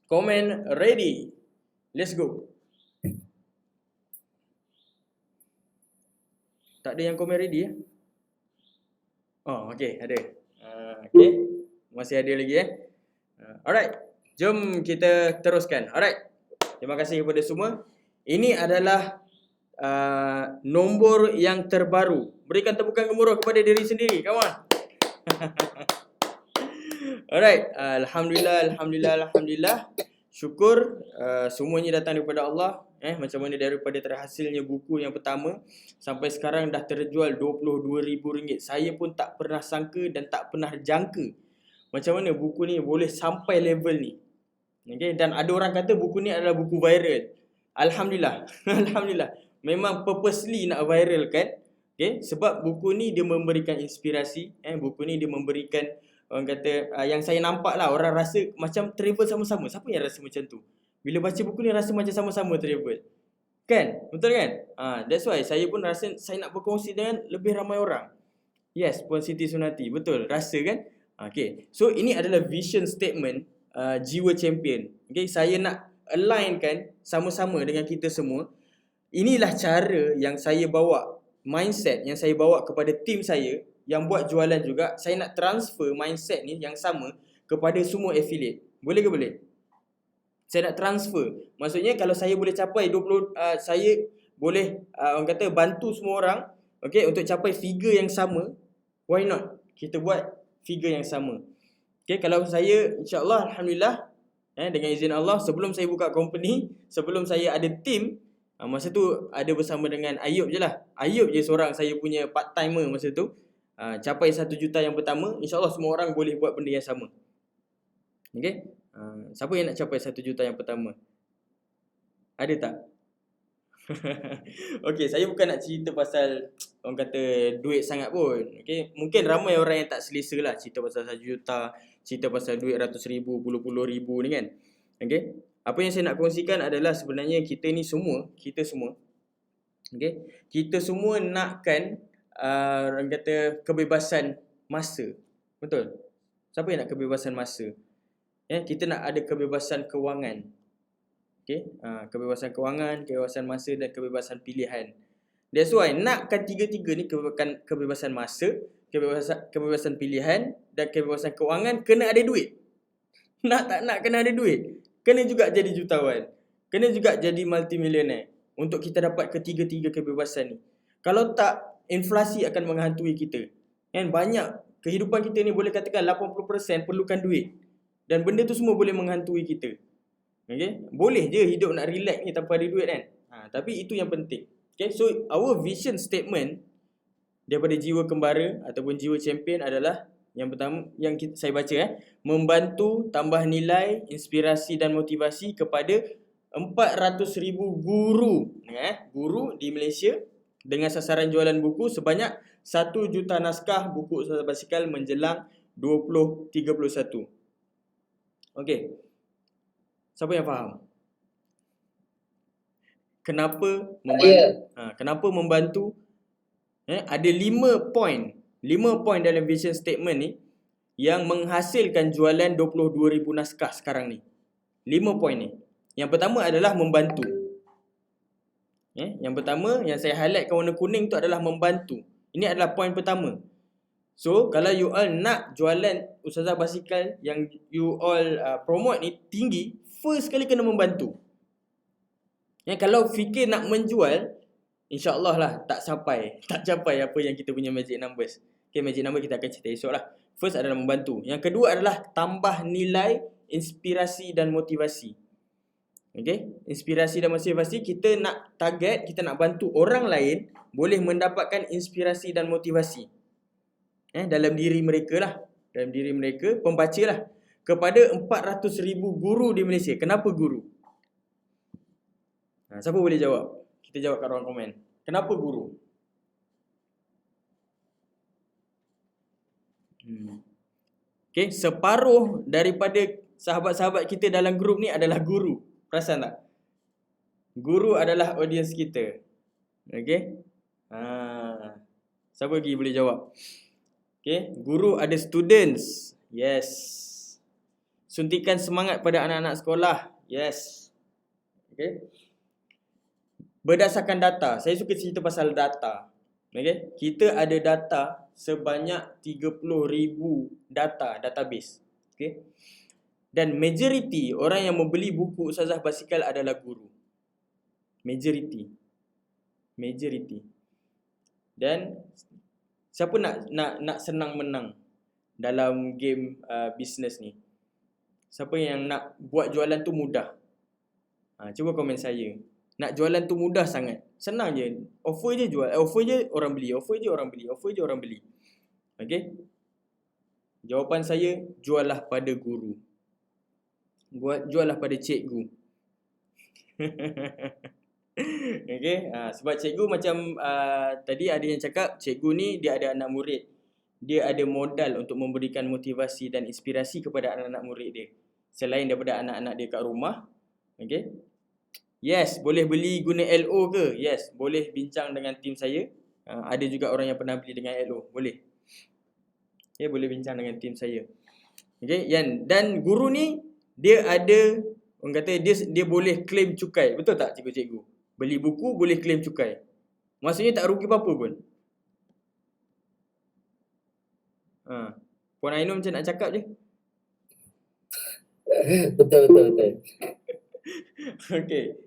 B: Comment ready. Let's go. Tak ada yang komen ready ya? Oh, okay, ada. Okay, masih ada lagi ya. Alright, jom kita teruskan. Alright, terima kasih kepada semua. Ini adalah nombor yang terbaru. Berikan tepukan gemuruh kepada diri sendiri, kawan. Alright, Alhamdulillah. Syukur semuanya datang daripada Allah. Macam mana daripada terhasilnya buku yang pertama sampai sekarang dah terjual RM22,000. Saya pun tak pernah sangka dan tak pernah jangka macam mana buku ni boleh sampai level ni. Okay? Dan ada orang kata buku ni adalah buku viral. Alhamdulillah. Alhamdulillah. Memang purposely nak viral kan. Okay? Sebab buku ni dia memberikan inspirasi. Buku ni dia memberikan, orang kata, yang saya nampak lah, orang rasa macam travel sama-sama. Siapa yang rasa macam tu? Bila baca buku ni rasa macam sama-sama travel. Kan? Betul kan? That's why saya pun rasa saya nak berkongsi dengan lebih ramai orang. Yes, Puan Siti Sunati. Betul. Rasa kan? Okay. So ini adalah vision statement Jiwa Champion. Okay. Saya nak alignkan sama-sama dengan kita semua. Inilah cara yang saya bawa, mindset yang saya bawa kepada tim saya yang buat jualan juga. Saya nak transfer mindset ni yang sama kepada semua affiliate. Boleh ke boleh? Saya nak transfer. Maksudnya kalau saya boleh capai 20, saya boleh orang kata bantu semua orang, okay, untuk capai figure yang sama. Why not? Kita buat figure yang sama. Okay, kalau saya insya-Allah alhamdulillah dengan izin Allah, sebelum saya buka company, sebelum saya ada team, masa tu ada bersama dengan Ayub je lah. Ayub je seorang saya punya part timer masa tu. Capai 1 juta yang pertama, insya-Allah semua orang boleh buat benda yang sama. Okay? Siapa yang nak capai 1 juta yang pertama? Ada tak? Okay, saya bukan nak cerita pasal orang kata duit sangat pun. Okay, mungkin ramai orang yang tak selesa lah cerita pasal 1 juta, cerita pasal duit ratus ribu, puluh ribu ni kan. Okay, apa yang saya nak kongsikan adalah sebenarnya kita semua, okay, kita semua nakkan orang kata kebebasan masa. Betul? Siapa yang nak kebebasan masa? Kita nak ada kebebasan kewangan. Okay? Kebebasan kewangan, kebebasan masa dan kebebasan pilihan. That's why nakkan tiga-tiga ni, kebebasan masa, kebebasan pilihan dan kebebasan kewangan, kena ada duit. Nak tak nak kena ada duit. Kena juga jadi jutawan. Kena juga jadi multimillionaire untuk kita dapat ketiga-tiga kebebasan ni. Kalau tak, inflasi akan menghantui kita. Kan banyak kehidupan kita ni boleh katakan 80% perlukan duit. Dan benda tu semua boleh menghantui kita. Okay? Boleh je hidup nak relax ni tanpa ada duit kan. Tapi itu yang penting. Okay? So our vision statement daripada Jiwa Kembara ataupun Jiwa Champion adalah yang pertama yang saya baca, membantu tambah nilai, inspirasi dan motivasi kepada 400,000 guru, guru di Malaysia dengan sasaran jualan buku sebanyak 1 juta naskah buku Ustazah Basikal menjelang 2031. Okey. Siapa yang faham? Kenapa
A: Ya.
B: kenapa membantu? Ada 5 poin. 5 poin dalam vision statement ni yang menghasilkan jualan 22,000 naskah sekarang ni. 5 poin ni. Yang pertama adalah membantu. Yang pertama yang saya highlightkan warna kuning tu adalah membantu. Ini adalah poin pertama. So, kalau you all nak jualan Ustazah Basikal yang you all promote ni tinggi, first kali kena membantu. Kalau fikir nak menjual, InsyaAllah lah tak capai apa yang kita punya magic numbers. Okay, magic number kita akan cerita esok lah. First adalah membantu. Yang kedua adalah tambah nilai, inspirasi dan motivasi. Okay, inspirasi dan motivasi, kita nak target, kita nak bantu orang lain boleh mendapatkan inspirasi dan motivasi dalam diri mereka lah. Dalam diri mereka, pembaca lah. Kepada 400,000 guru di Malaysia. Kenapa guru? Siapa boleh jawab? Kita jawab kat ruang komen. Kenapa guru? Okay, separuh daripada sahabat-sahabat kita dalam grup ni adalah guru. Perasan tak? Guru adalah audience kita. Okay? Siapa lagi boleh jawab? Okay, guru ada students. Yes. Suntikan semangat pada anak-anak sekolah. Yes. Okay. Berdasarkan data, saya suka cerita pasal data. Okay? Kita ada data sebanyak 30,000 database. Okay? Dan majoriti orang yang membeli buku Ustazah Basikal adalah guru. Majoriti. Dan siapa nak senang menang dalam game bisnes ni? Siapa yang nak buat jualan tu mudah? Cuba komen saya. Nak jualan tu mudah sangat. Senang je. Offer je jual. Offer je orang beli. Offer je orang beli. Okay? Jawapan saya, juallah pada guru. Juallah pada cikgu. Okay? Sebab cikgu macam tadi ada yang cakap, cikgu ni dia ada anak murid. Dia ada modal untuk memberikan motivasi dan inspirasi kepada anak-anak murid dia. Selain daripada anak-anak dia kat rumah. Okay? Yes, boleh beli guna LO ke? Yes, boleh bincang dengan tim saya. Ada juga orang yang pernah beli dengan LO. Boleh. Okay, boleh bincang dengan tim saya. Okay, dan guru ni, dia ada, orang kata dia boleh claim cukai. Betul tak cikgu-cikgu? Beli buku boleh claim cukai. Maksudnya tak rugi apa-apa pun. Puan Ainun macam nak cakap je.
A: Betul.
B: Okay.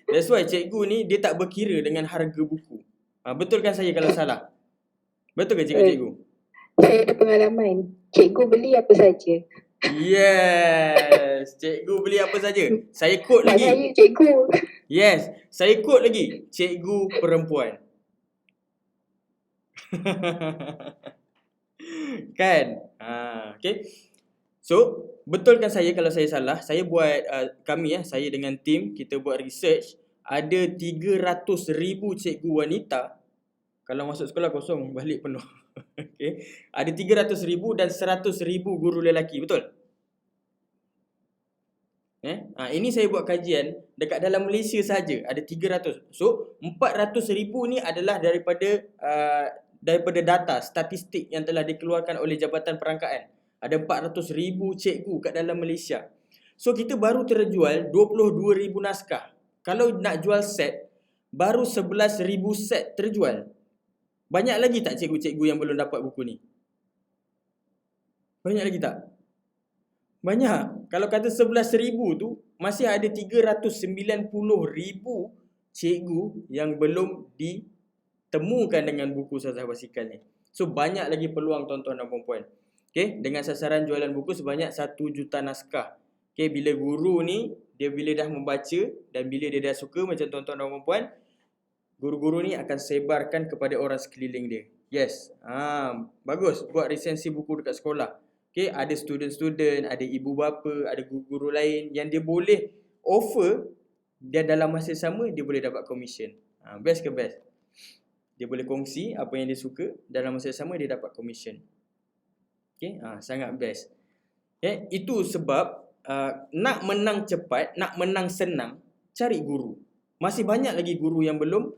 B: That's why cikgu ni dia tak berkira dengan harga buku. Betul kan saya kalau salah? Betul ke cikgu-cikgu?
D: Saya ada pengalaman. Cikgu beli apa saja.
B: Yes, cikgu beli apa saja. Saya quote lagi.
D: Saya cikgu.
B: Yes, saya quote lagi. Cikgu perempuan. Kan? Okay. So, betulkan saya kalau saya salah. Saya buat, saya dengan tim, kita buat research. Ada 300,000 cikgu wanita. Kalau masuk sekolah kosong, balik penuh. Okay. Ada 300,000 dan 100,000 guru lelaki. Betul? Ini saya buat kajian. Dekat dalam Malaysia saja ada 300. So, 400,000 ni adalah daripada data, statistik yang telah dikeluarkan oleh Jabatan Perangkaan. Ada 400,000 cikgu kat dalam Malaysia. So, kita baru terjual 22,000 naskah. Kalau nak jual set, baru 11,000 set terjual. Banyak lagi tak cikgu-cikgu yang belum dapat buku ni? Banyak lagi tak? Banyak. Kalau kata 11,000 tu, masih ada 390,000 cikgu yang belum ditemukan dengan buku Ustazah Basikal ni. So, banyak lagi peluang tuan-tuan dan puan-puan. Okay, dengan sasaran jualan buku sebanyak 1 juta naskah. Okay, bila guru ni, bila dah membaca dan bila dia dah suka macam tuan-tuan dan puan-puan, guru-guru ni akan sebarkan kepada orang sekeliling dia. Yes, bagus buat resensi buku dekat sekolah. Okay, ada student-student, ada ibu bapa, ada guru-guru lain yang dia boleh offer dan dalam masa sama dia boleh dapat commission. Best ke best? Dia boleh kongsi apa yang dia suka, dalam masa sama dia dapat commission. Okay, sangat best. Okay, itu sebab nak menang cepat, nak menang senang, cari guru. Masih banyak lagi guru yang belum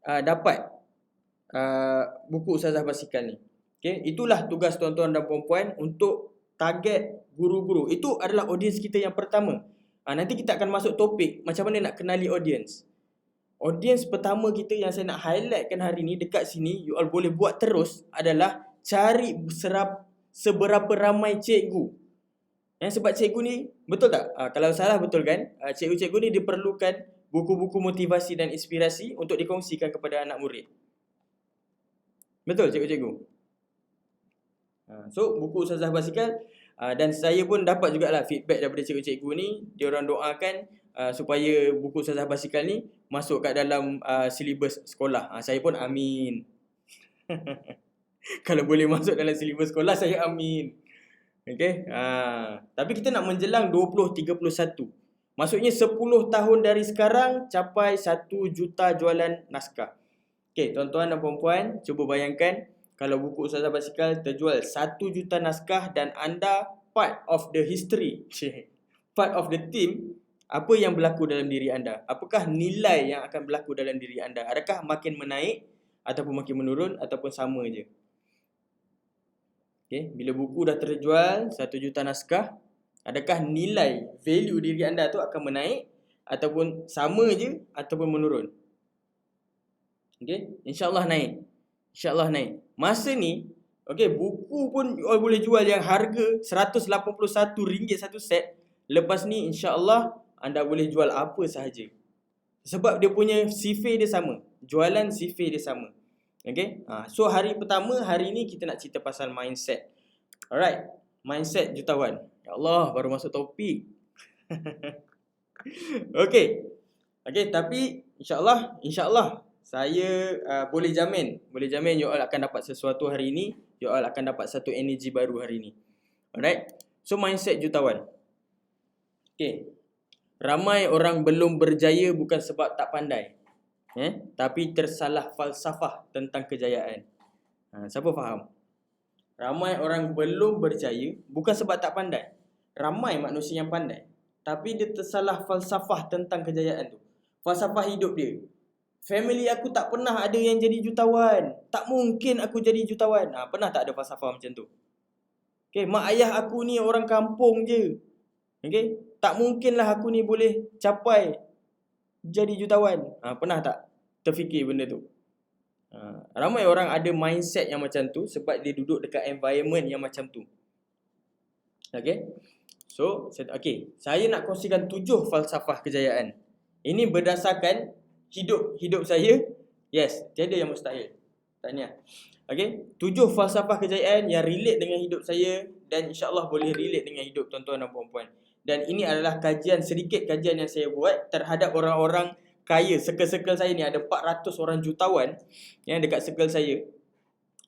B: dapat buku Ustazah Basikal ni. Okay? Itulah tugas tuan-tuan dan puan-puan untuk target guru-guru. Itu adalah audiens kita yang pertama. Nanti kita akan masuk topik macam mana nak kenali audiens. Audiens pertama kita yang saya nak highlightkan hari ni dekat sini, you all boleh buat terus, adalah cari seberapa ramai cikgu. Sebab cikgu ni, betul tak? Kalau salah betul kan? Cikgu-cikgu ni diperlukan buku-buku motivasi dan inspirasi untuk dikongsikan kepada anak murid. Betul cikgu-cikgu? So, buku Ustazah Basikal, dan saya pun dapat jugalah feedback daripada cikgu-cikgu ni. Diorang doakan supaya buku Ustazah Basikal ni masuk kat dalam silibus sekolah. Saya pun amin. Kalau boleh masuk dalam silibus sekolah, saya amin. Okay? Tapi kita nak menjelang 2031. Maksudnya 10 tahun dari sekarang capai 1 juta jualan naskah. Okay, tuan-tuan dan puan-puan, cuba bayangkan kalau buku Ustazah Basikal terjual 1 juta naskah dan anda part of the history, part of the team, apa yang berlaku dalam diri anda? Apakah nilai yang akan berlaku dalam diri anda? Adakah makin menaik ataupun makin menurun ataupun sama je? Okay, bila buku dah terjual 1 juta naskah, adakah nilai value diri anda tu akan menaik ataupun sama je ataupun menurun? Okay, insya-Allah naik. InsyaAllah naik. Masa ni, okay, buku pun boleh jual yang harga RM181 satu set. Lepas ni insya-Allah anda boleh jual apa sahaja. Sebab dia punya sifir dia sama. Jualan sifir dia sama. Okay. So hari pertama, hari ni kita nak cerita pasal mindset. Alright. Mindset jutawan. Ya Allah, baru masuk topik. Okay. Okay, tapi insya-Allah saya boleh jamin you all akan dapat sesuatu hari ini. You all akan dapat satu energi baru hari ini. Alright. So mindset jutawan. Okay. Ramai orang belum berjaya bukan sebab tak pandai, tapi tersalah falsafah tentang kejayaan. Siapa faham? Ramai orang belum berjaya bukan sebab tak pandai. Ramai manusia yang pandai, tapi dia tersalah falsafah tentang kejayaan tu. Falsafah hidup dia. Family aku tak pernah ada yang jadi jutawan. Tak mungkin aku jadi jutawan. Pernah tak ada falsafah macam tu? Okay, mak ayah aku ni orang kampung je. Okay, tak mungkinlah aku ni boleh capai jadi jutawan. Pernah tak terfikir benda tu? Ramai orang ada mindset yang macam tu sebab dia duduk dekat environment yang macam tu. Okay. So, saya nak kongsikan 7 falsafah kejayaan. Ini berdasarkan hidup saya. Yes, tiada yang mustahil. Tahniah. Okay, 7 falsafah kejayaan yang relate dengan hidup saya dan insya-Allah boleh relate dengan hidup tuan-tuan dan puan-puan. Dan ini adalah sedikit kajian yang saya buat terhadap orang-orang kaya. Circle-circle saya ni ada 400 orang jutawan yang dekat circle saya.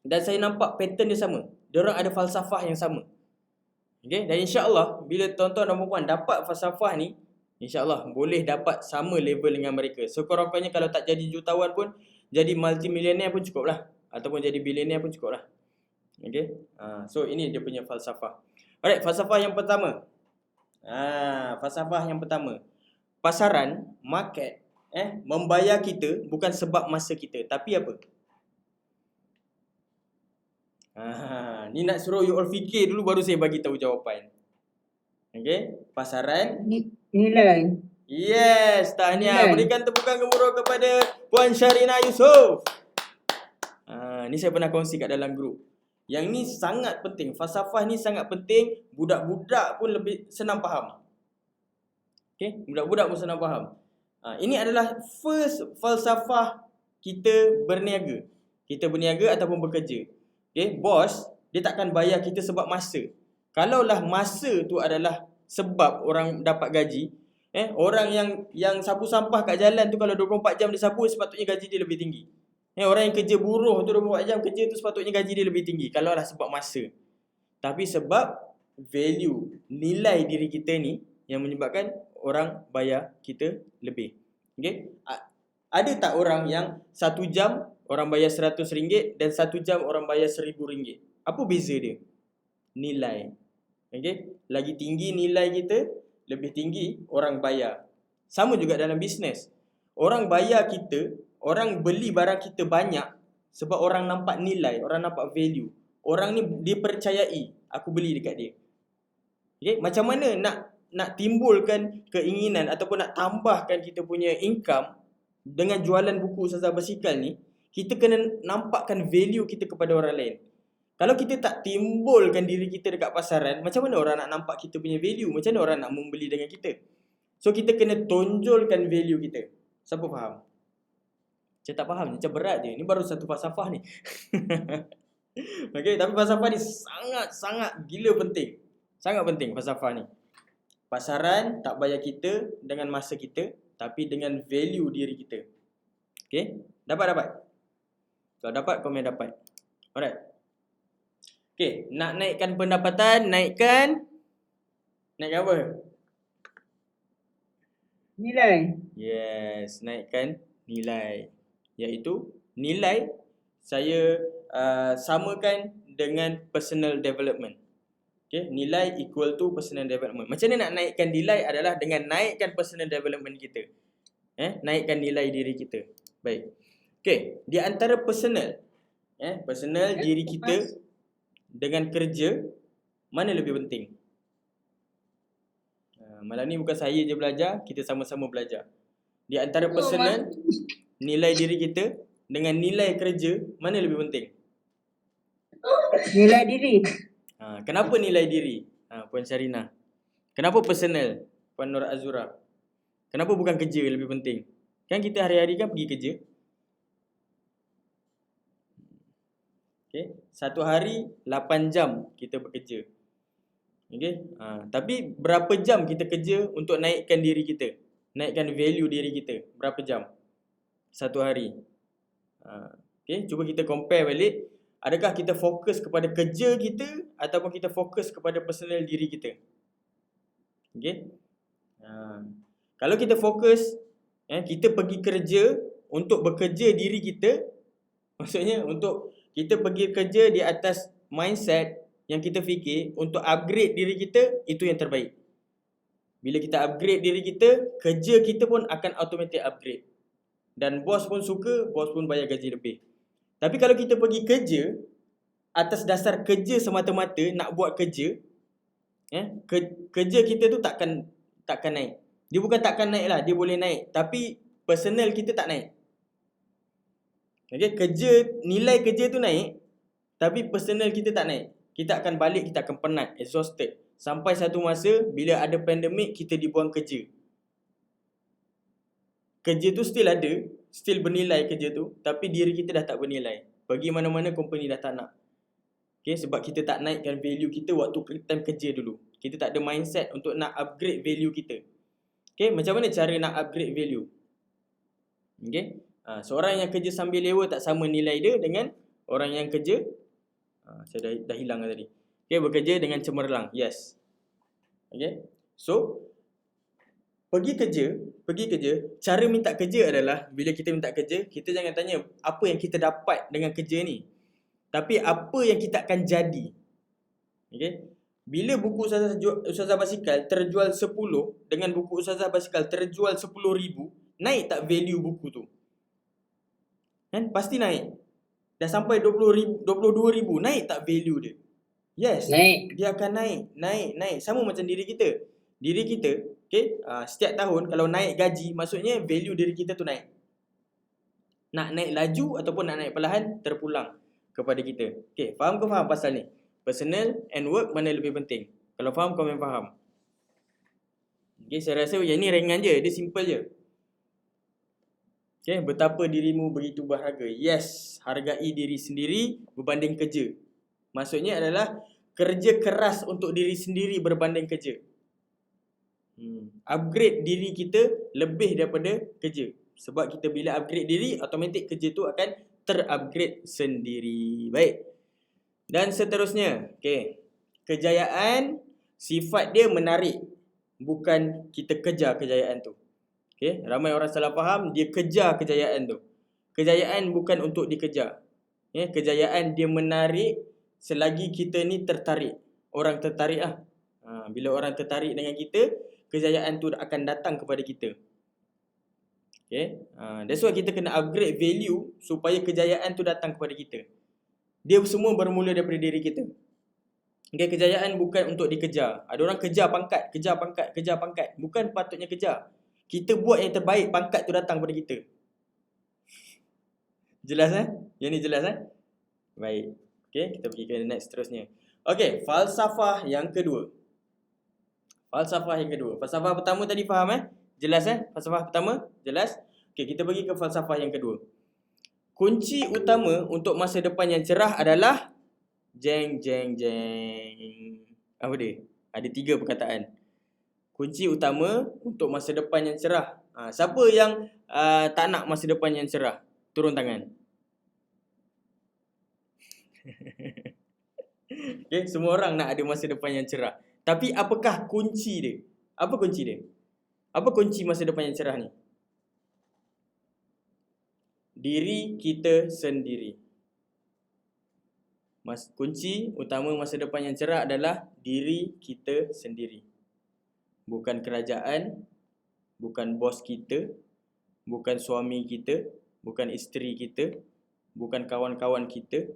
B: Dan saya nampak pattern dia sama. Diorang ada falsafah yang sama. Okay? Dan insya-Allah bila tuan-tuan dan puan dapat falsafah ni, insya-Allah boleh dapat sama level dengan mereka. Sekurang-kurangnya kalau tak jadi jutawan pun, jadi multimillionaire pun cukup lah. Ataupun jadi billionaire pun cukup lah. Okay? So ini dia punya falsafah. Alright, falsafah yang pertama. Falsafah yang pertama. Pasaran, market, membayar kita bukan sebab masa kita, tapi apa? Ni nak suruh you all fikir dulu baru saya bagi tahu jawapan. Okay? Pasaran,
D: Nilai.
B: yes, tahniah. Berikan tepukan gemuruh kepada Puan Syarina Yusof. Ni saya pernah kongsi kat dalam grup. Yang ni sangat penting. Falsafah ni sangat penting. Budak-budak pun lebih senang faham. Okay? Budak-budak pun senang faham. Ini adalah first falsafah kita berniaga. Kita berniaga ataupun bekerja. Okay? Bos, dia takkan bayar kita sebab masa. Kalaulah masa tu adalah sebab orang dapat gaji, orang yang sapu sampah kat jalan tu kalau 24 jam dia sapu, sepatutnya gaji dia lebih tinggi. Orang yang kerja buruh tu 24 jam kerja tu sepatutnya gaji dia lebih tinggi. Kalau lah sebab masa. Tapi sebab value, nilai diri kita ni yang menyebabkan orang bayar kita lebih. Okay? Ada tak orang yang 1 jam orang bayar RM100 dan 1 jam orang bayar RM1000? Apa beza dia? Nilai. Okay? Lagi tinggi nilai kita, lebih tinggi orang bayar. Sama juga dalam bisnes. Orang bayar kita, orang beli barang kita banyak sebab orang nampak nilai, orang nampak value. Orang ni dia percayai aku beli dekat dia. Okay? Macam mana nak timbulkan keinginan ataupun nak tambahkan kita punya income dengan jualan buku Ustazah Basikal ni, kita kena nampakkan value kita kepada orang lain. Kalau kita tak timbulkan diri kita dekat pasaran, macam mana orang nak nampak kita punya value? Macam mana orang nak membeli dengan kita? So kita kena tonjolkan value kita. Siapa faham? Saya tak faham, macam berat je. Ni baru satu falsafah ni. Okay, tapi falsafah ni sangat gila penting. Sangat penting falsafah ni. Pasaran tak bayar kita dengan masa kita, tapi dengan value diri kita. Okay, dapat? Kalau dapat, komen dapat. Alright. Okay, nak naikkan pendapatan, naikkan apa?
E: Nilai.
B: Yes, naikkan nilai. Iaitu nilai saya samakan dengan personal development. Okay, nilai equal to personal development. Macam mana nak naikkan nilai adalah dengan naikkan personal development kita. Naikkan nilai diri kita. Baik. Okay, di antara personal diri kita dengan kerja, mana lebih penting? Malam ni bukan saya je belajar, kita sama-sama belajar. Di antara personal, nilai diri kita dengan nilai kerja, mana lebih penting?
E: Nilai diri.
B: Kenapa nilai diri? Puan Syarina. Kenapa personal? Puan Nur Azura. Kenapa bukan kerja lebih penting? Kan kita hari-hari kan pergi kerja. Okay. Satu hari 8 jam kita bekerja. Okay. Tapi berapa jam kita kerja untuk naikkan diri kita? Naikkan value diri kita. Berapa jam? Satu hari. Okay. Cuba kita compare balik. Adakah kita fokus kepada kerja kita ataupun kita fokus kepada personal diri kita? Okay. Kalau kita fokus, kita pergi kerja untuk bekerja diri kita, maksudnya untuk kita pergi kerja di atas mindset yang kita fikir untuk upgrade diri kita, itu yang terbaik. Bila kita upgrade diri kita, kerja kita pun akan automatic upgrade. Dan bos pun suka, bos pun bayar gaji lebih. Tapi kalau kita pergi kerja atas dasar kerja semata-mata, nak buat kerja, kerja kita tu takkan naik. Dia bukan takkan naik lah, dia boleh naik. Tapi personal kita tak naik. Okay, nilai kerja tu naik, tapi personal kita tak naik. Kita akan balik, kita akan penat, exhausted. Sampai satu masa, bila ada pandemik, kita dibuang kerja. Kerja tu still ada, still bernilai kerja tu, tapi diri kita dah tak bernilai. Pergi mana-mana, company dah tak nak. Okay, sebab kita tak naikkan value kita waktu time kerja dulu. Kita tak ada mindset untuk nak upgrade value kita. Okay, macam mana cara nak upgrade value? Okay, seorang yang kerja sambil lewa tak sama nilai dia dengan orang yang kerja, saya dah hilang tadi. Okay, bekerja dengan cemerlang. Yes. Okay, so pergi kerja, cara minta kerja adalah bila kita minta kerja, kita jangan tanya apa yang kita dapat dengan kerja ni, tapi apa yang kita akan jadi. Okay, bila buku Ustazah Basikal terjual 10 dengan buku Ustazah Basikal terjual 10,000, naik tak value buku tu? Kan pasti naik. Dah sampai 22,000, naik tak value dia? Yes,
A: Naik.
B: dia akan naik. Sama macam diri kita. Diri kita, okay, setiap tahun kalau naik gaji, maksudnya value diri kita tu naik. Nak naik laju ataupun nak naik perlahan, terpulang kepada kita. Okay, faham ke faham pasal ni? Personal and work, mana lebih penting? Kalau faham, komen faham. Okay, saya rasa yang ni ringan je, dia simple je. Okay, betapa dirimu begitu berharga. Yes, hargai diri sendiri berbanding kerja. Maksudnya adalah kerja keras untuk diri sendiri berbanding kerja. Upgrade diri kita lebih daripada kerja. Sebab kita bila upgrade diri, automatik kerja tu akan terupgrade sendiri. Baik. Dan seterusnya, okay, kejayaan sifat dia menarik, bukan kita kejar kejayaan tu. Okay, ramai orang salah faham, dia kejar kejayaan tu. Kejayaan bukan untuk dikejar. Kejayaan dia menarik selagi kita ni tertarik. Orang tertarik lah. Bila orang tertarik dengan kita, kejayaan tu akan datang kepada kita. Okay. That's why kita kena upgrade value supaya kejayaan tu datang kepada kita. Dia semua bermula daripada diri kita. Okay, kejayaan bukan untuk dikejar. Ada orang kejar pangkat. Bukan patutnya kejar. Kita buat yang terbaik, pangkat tu datang kepada kita. Jelas Yang ni jelas Baik. Okay, kita pergi ke next terusnya. Okay, falsafah yang kedua. Falsafah pertama tadi faham Jelas Falsafah pertama jelas. Okay, kita pergi ke falsafah yang kedua. Kunci utama untuk masa depan yang cerah adalah jeng. Apa dia? Ada 3 perkataan. Kunci utama untuk masa depan yang cerah. Siapa yang tak nak masa depan yang cerah? Turun tangan. Okay, semua orang nak ada masa depan yang cerah. Tapi apakah kunci dia? Apa kunci dia? Apa kunci masa depan yang cerah ni? Diri kita sendiri. Kunci utama masa depan yang cerah adalah diri kita sendiri. Bukan kerajaan, bukan bos kita, bukan suami kita, bukan isteri kita, bukan kawan-kawan kita.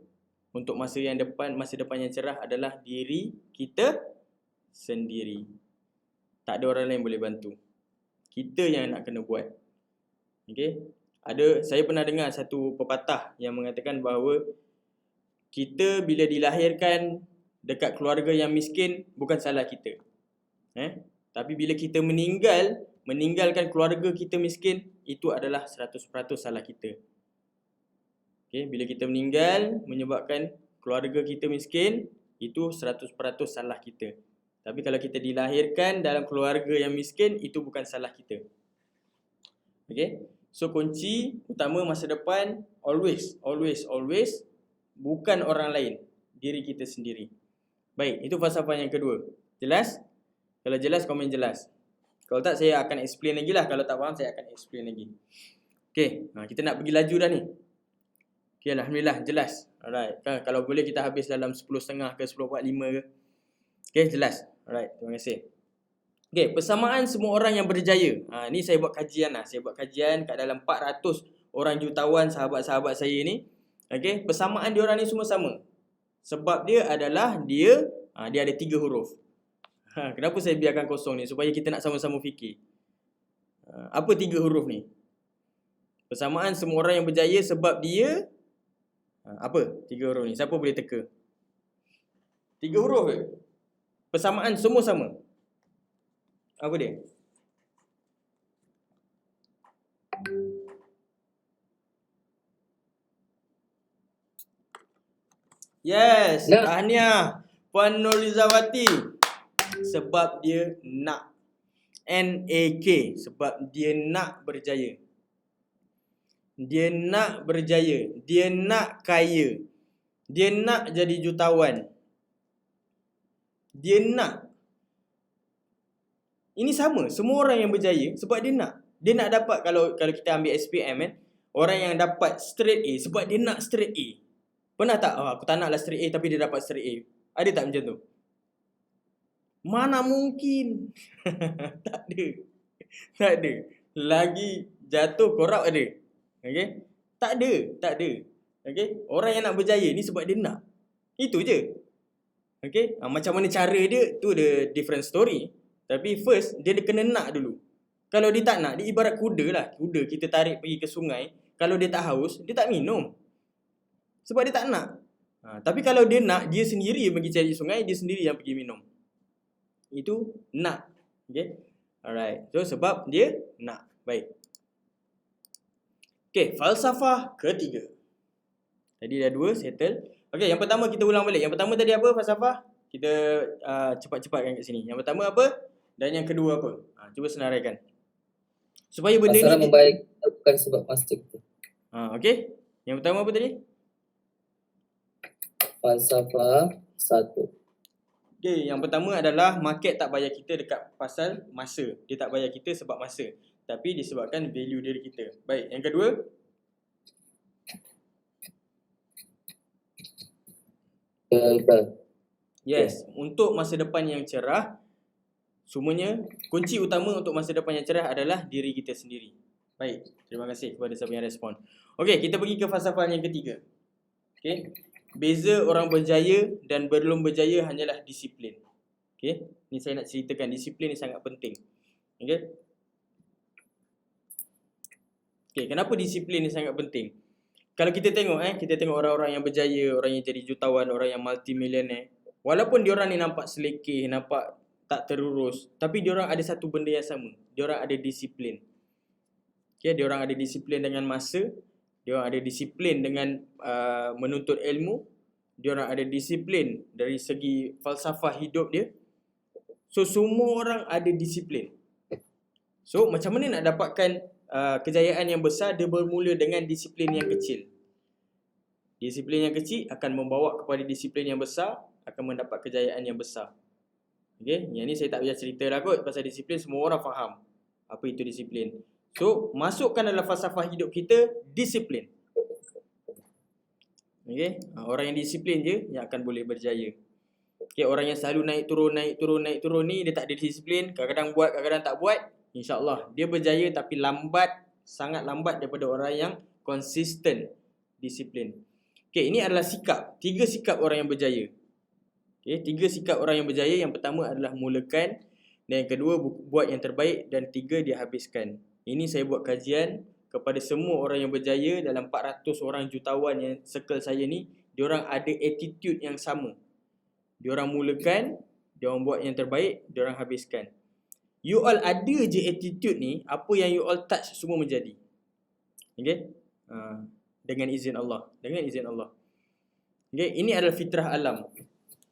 B: Untuk masa depan yang cerah adalah diri kita sendiri. Tak ada orang lain boleh bantu. Kita yang nak kena buat. Okay? Saya pernah dengar satu pepatah yang mengatakan bahawa kita bila dilahirkan dekat keluarga yang miskin, bukan salah kita. Tapi bila kita meninggalkan keluarga kita miskin, itu adalah 100% salah kita. Okay, bila kita meninggal menyebabkan keluarga kita miskin, itu 100% salah kita. Tapi kalau kita dilahirkan dalam keluarga yang miskin, itu bukan salah kita. Okay? So kunci utama masa depan always bukan orang lain, diri kita sendiri. Baik, itu falsafah yang kedua. Jelas? Kalau jelas komen jelas. Kalau tak saya akan explain lagi lah. Kalau tak faham saya akan explain lagi. Okay, kita nak pergi laju dah ni. Okay, alhamdulillah jelas. Alright, kalau boleh kita habis dalam 10.30 ke 10.45 ke. Okay, jelas. Alright, terima kasih. Okay, persamaan semua orang yang berjaya. Ni saya buat kajian lah. Saya buat kajian kat dalam 400 orang jutawan sahabat-sahabat saya ni. Okay, persamaan diorang ni semua sama. Sebab dia adalah dia ada 3 huruf. Kenapa saya biarkan kosong ni? Supaya kita nak sama-sama fikir. Apa 3 huruf ni? Persamaan semua orang yang berjaya sebab dia apa 3 huruf ni? Siapa boleh teka? 3 huruf ke? Persamaan semua sama. Apa dia? Yes, tahniah Puan Nurlizawati. Sebab dia nak. NAK, sebab dia nak berjaya. Dia nak berjaya, dia nak kaya. Dia nak jadi jutawan. Dia nak. Ini sama, semua orang yang berjaya sebab dia nak. Dia nak dapat, kalau kita ambil SPM orang yang dapat straight A sebab dia nak straight A. Pernah tak? Aku tak naklah straight A tapi dia dapat straight A. Ada tak macam tu? Mana mungkin? Tak ada. Lagi jatuh korup ada. Okay? Tak ada. Okay? Orang yang nak berjaya ni sebab dia nak. Itu je. Okay? Macam mana cara dia, tu ada different story. Tapi first, dia kena nak dulu. Kalau dia tak nak, dia ibarat kuda lah. Kuda kita tarik pergi ke sungai. Kalau dia tak haus, dia tak minum. Sebab dia tak nak. Tapi kalau dia nak, dia sendiri yang pergi cari sungai, dia sendiri yang pergi minum. Itu nak. Okay? Alright. So, sebab dia nak. Baik. Okay, falsafah ketiga. Tadi dah 2, settle. Okay, yang pertama kita ulang balik. Yang pertama tadi apa falsafah? Kita cepat-cepatkan kat sini. Yang pertama apa? Dan yang kedua apa? Cuba senaraikan. Supaya benda
A: Masalah
B: ni
A: membaik bukan sebab masa kita.
B: okay. Yang pertama apa tadi?
A: Falsafah 1.
B: Okay, yang pertama adalah market tak bayar kita dekat pasal masa. Dia tak bayar kita sebab masa. Tapi disebabkan value diri kita. Baik, yang kedua?
A: Betul.
B: Yes, untuk masa depan yang cerah, Semuanya, kunci utama untuk masa depan yang cerah adalah diri kita sendiri. Baik, terima kasih kepada siapa yang respon. Okey, kita pergi ke falsafah yang ketiga. Okey, beza orang berjaya dan belum berjaya hanyalah disiplin. Okey, ni saya nak ceritakan disiplin ni sangat penting. Okey. Okey, kenapa disiplin ni sangat penting? Kalau kita tengok orang-orang yang berjaya, orang yang jadi jutawan, orang yang multimillionaire, walaupun diorang ni nampak selekeh, nampak tak terurus, tapi diorang ada satu benda yang sama. Diorang ada disiplin. Okay, diorang ada disiplin dengan masa, diorang ada disiplin dengan menuntut ilmu, diorang ada disiplin dari segi falsafah hidup dia. So semua orang ada disiplin. So macam mana nak dapatkan kejayaan yang besar? Dia bermula dengan disiplin yang kecil. Disiplin yang kecil akan membawa kepada disiplin yang besar, akan mendapat kejayaan yang besar. Okay, yang ni saya tak payah cerita lah kot. Pasal disiplin semua orang faham apa itu disiplin. So masukkan dalam falsafah hidup kita disiplin. Okay, orang yang disiplin je yang akan boleh berjaya. Okay, orang yang selalu naik turun ni dia tak ada disiplin. Kadang-kadang buat, kadang-kadang tak buat. InsyaAllah dia berjaya, tapi lambat, sangat lambat daripada orang yang konsisten disiplin. Okay, ini adalah sikap. 3 sikap orang yang berjaya. Okay, 3 sikap orang yang berjaya. Yang pertama adalah mulakan, dan yang kedua buat yang terbaik, dan 3 dia habiskan. Ini saya buat kajian kepada semua orang yang berjaya dalam 400 orang jutawan yang circle saya ni. Diorang ada attitude yang sama. Diorang mulakan, diorang buat yang terbaik, diorang habiskan. You all ada je attitude ni, apa yang you all touch semua menjadi. Okay, dengan izin Allah. Dengan izin Allah. Okay, ini adalah fitrah alam.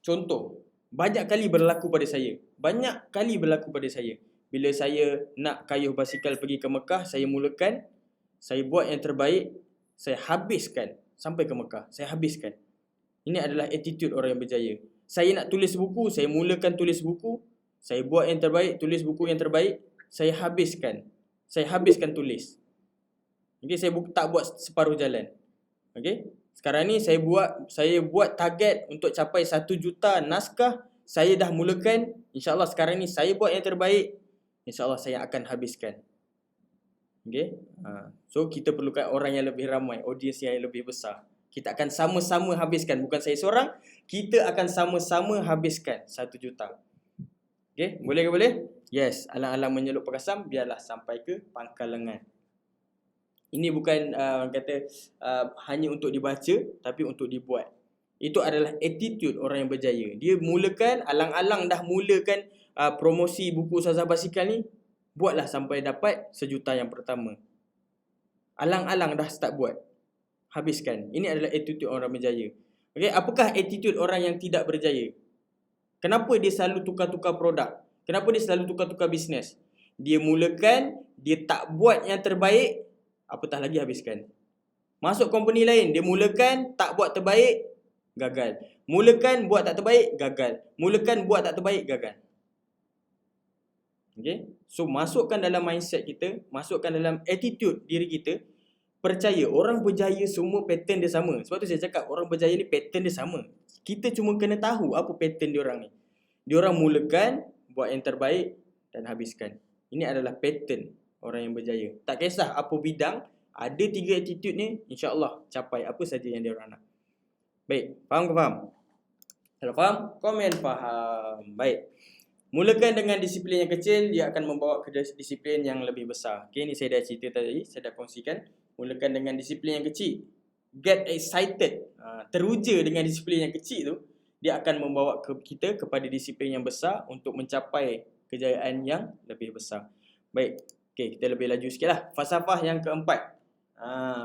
B: Contoh, banyak kali berlaku pada saya. Banyak kali berlaku pada saya. Bila saya nak kayuh basikal pergi ke Mekah, saya mulakan, saya buat yang terbaik, saya habiskan sampai ke Mekah. Saya habiskan. Ini adalah attitude orang yang berjaya. Saya nak tulis buku, saya mulakan tulis buku, saya buat yang terbaik, tulis buku yang terbaik, saya habiskan. Saya habiskan tulis. Okay, saya tak buat separuh jalan. Okay, sekarang ni saya buat target untuk capai 1 juta naskah. Saya dah mulakan. InsyaAllah sekarang ni saya buat yang terbaik. InsyaAllah saya akan habiskan. Okay, so kita perlukan orang yang lebih ramai, audiens yang lebih besar. Kita akan sama-sama habiskan. Bukan saya seorang, kita akan sama-sama habiskan 1 juta. Okay, boleh ke boleh? Yes, alang-alang menyelup perkasam, biarlah sampai ke pangkal lengan. Ini bukan hanya untuk dibaca, tapi untuk dibuat. Itu adalah attitude orang yang berjaya. Dia mulakan, alang-alang dah mulakan promosi buku Ustazah Basikal ni, buatlah sampai dapat 1 juta yang pertama. Alang-alang dah start buat, habiskan. Ini adalah attitude orang berjaya. Okay, apakah attitude orang yang tidak berjaya? Kenapa dia selalu tukar-tukar produk? Kenapa dia selalu tukar-tukar bisnes? Dia mulakan, dia tak buat yang terbaik, apatah lagi habiskan. Masuk company lain, dia mulakan, tak buat terbaik, gagal. Mulakan, buat tak terbaik, gagal. Mulakan, buat tak terbaik, gagal. Okay? So, masukkan dalam mindset kita, masukkan dalam attitude diri kita. Percaya, orang berjaya semua pattern dia sama. Sebab tu saya cakap, orang berjaya ni pattern dia sama. Kita cuma kena tahu apa pattern diorang ni. Diorang mulakan, buat yang terbaik, dan habiskan. Ini adalah pattern orang yang berjaya. Tak kisah apa bidang, ada 3 attitude ni, insya-Allah capai apa saja yang diorang nak. Baik, faham ke faham? Kalau faham, komen faham. Baik. Mulakan dengan disiplin yang kecil, dia akan membawa ke disiplin yang lebih besar. Okay, ni saya dah cerita tadi, saya dah kongsikan. Mulakan dengan disiplin yang kecil. Get excited. Teruja dengan disiplin yang kecil tu, dia akan membawa kita kepada disiplin yang besar untuk mencapai kejayaan yang lebih besar. Baik. Okay, kita lebih laju sikit lah. Falsafah yang keempat.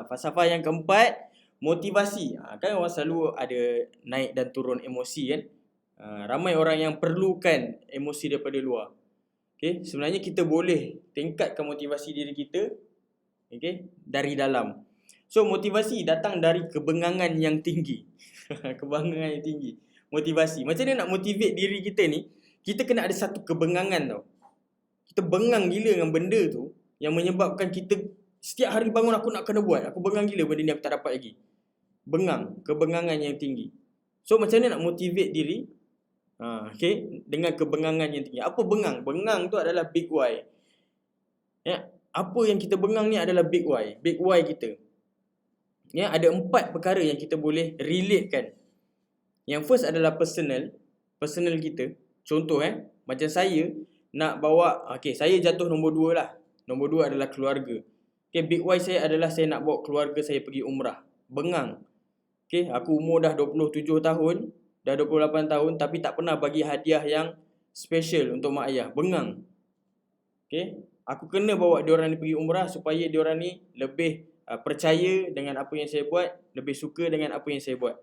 B: Falsafah yang keempat, motivasi. Kan orang selalu ada naik dan turun emosi kan. Ramai orang yang perlukan emosi daripada luar. Okay, sebenarnya kita boleh tingkatkan motivasi diri kita, okay, dari dalam. So motivasi datang dari kebengangan yang tinggi. Kebengangan yang tinggi. Motivasi. Macam mana nak motivate diri kita ni? Kita kena ada satu kebengangan tau. Kita bengang gila dengan benda tu yang menyebabkan kita setiap hari bangun aku nak kena buat. Aku bengang gila benda ni aku tak dapat lagi. Bengang, kebengangan yang tinggi. So macam mana nak motivate diri? Okay, dengan kebengangan yang tinggi. Apa bengang? Bengang tu adalah big why. Ya, apa yang kita bengang ni adalah big why. Big why kita. Ya, ada 4 perkara yang kita boleh relatekan. Yang first adalah personal kita. Contoh macam saya nak bawa, saya jatuh nombor 2 lah. Nombor 2 adalah keluarga. Big why saya adalah saya nak bawa keluarga saya pergi umrah. Bengang. Aku umur dah 27 tahun, dah 28 tahun tapi tak pernah bagi hadiah yang special untuk mak ayah. Bengang. Aku kena bawa diorang ni pergi umrah supaya diorang ni lebih percaya dengan apa yang saya buat, lebih suka dengan apa yang saya buat.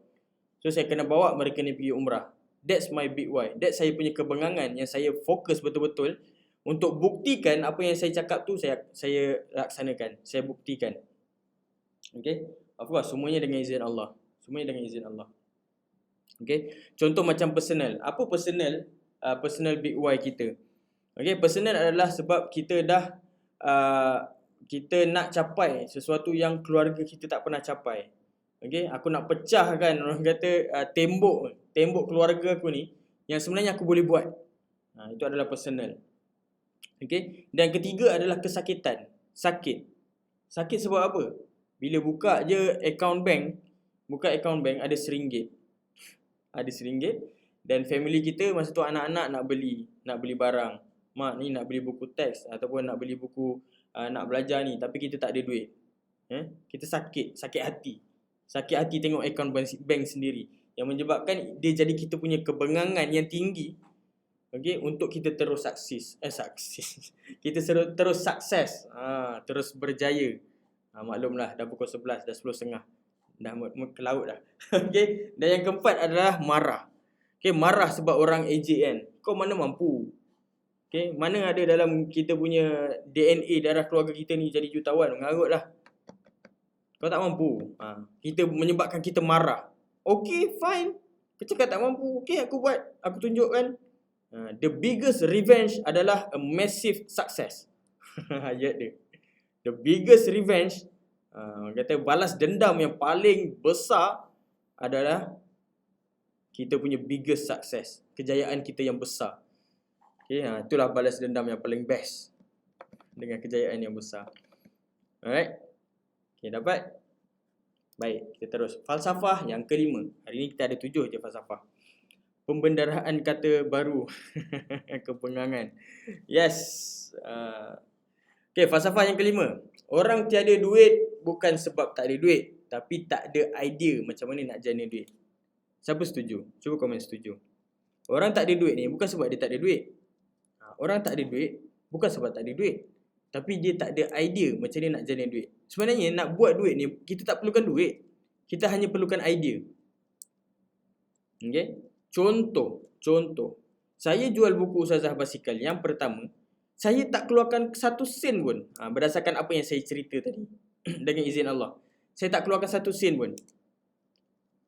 B: So saya kena bawa mereka ni pergi umrah. That's my big why. That's saya punya kebengangan yang saya fokus betul-betul untuk buktikan apa yang saya cakap tu saya laksanakan, saya buktikan. Of course semuanya dengan izin Allah. Semuanya dengan izin Allah. Contoh macam personal. Apa personal? Personal big why kita. Personal adalah sebab kita dah kita nak capai sesuatu yang keluarga kita tak pernah capai. Aku nak pecahkan orang kata tembok keluarga aku ni yang sebenarnya aku boleh buat. Itu adalah personal. Dan ketiga adalah kesakitan. Sakit sebab apa? Bila buka je account bank ada RM1. Ada RM1 dan family kita masa tu anak-anak nak beli barang. Mak ni nak beli buku teks ataupun nak beli buku nak belajar ni tapi kita tak ada duit. Kita sakit hati. Sakit hati tengok akaun bank sendiri yang menyebabkan dia jadi kita punya kebengangan yang tinggi untuk kita terus sukses. Kita terus sukses, terus berjaya. Maklumlah dah pukul 11, dah 10.30. Dah ke laut dah. Dan yang keempat adalah marah. Marah sebab orang AJN. Kau mana mampu? Mana ada dalam kita punya DNA darah keluarga kita ni jadi jutawan? Mengarutlah. Kau tak mampu. Kita menyebabkan kita marah. Fine. Kau cakap tak mampu. Aku buat. Aku tunjukkan. The biggest revenge adalah a massive success. Ayat dia. The biggest revenge, kata balas dendam yang paling besar adalah kita punya biggest success. Kejayaan kita yang besar. Itulah balas dendam yang paling best dengan kejayaan yang besar. Alright. Dapat? Baik, kita terus. Falsafah yang kelima. Hari ni kita ada 7 je falsafah. Pembendaraan kata baru. Kebengangan. Yes. Falsafah yang kelima. Orang tiada duit bukan sebab tak ada duit, tapi tak ada idea macam mana nak jana duit. Siapa setuju? Cuba komen setuju. Orang tak ada duit ni bukan sebab dia tak ada duit. Orang tak ada duit bukan sebab tak ada duit, tapi dia tak ada idea macam mana nak jana duit. Sebenarnya nak buat duit ni kita tak perlukan duit. Kita hanya perlukan idea. Contoh. Saya jual buku Ustazah Basikal yang pertama, saya tak keluarkan 1 sen pun. Berdasarkan apa yang saya cerita tadi. Dengan izin Allah. Saya tak keluarkan 1 sen pun.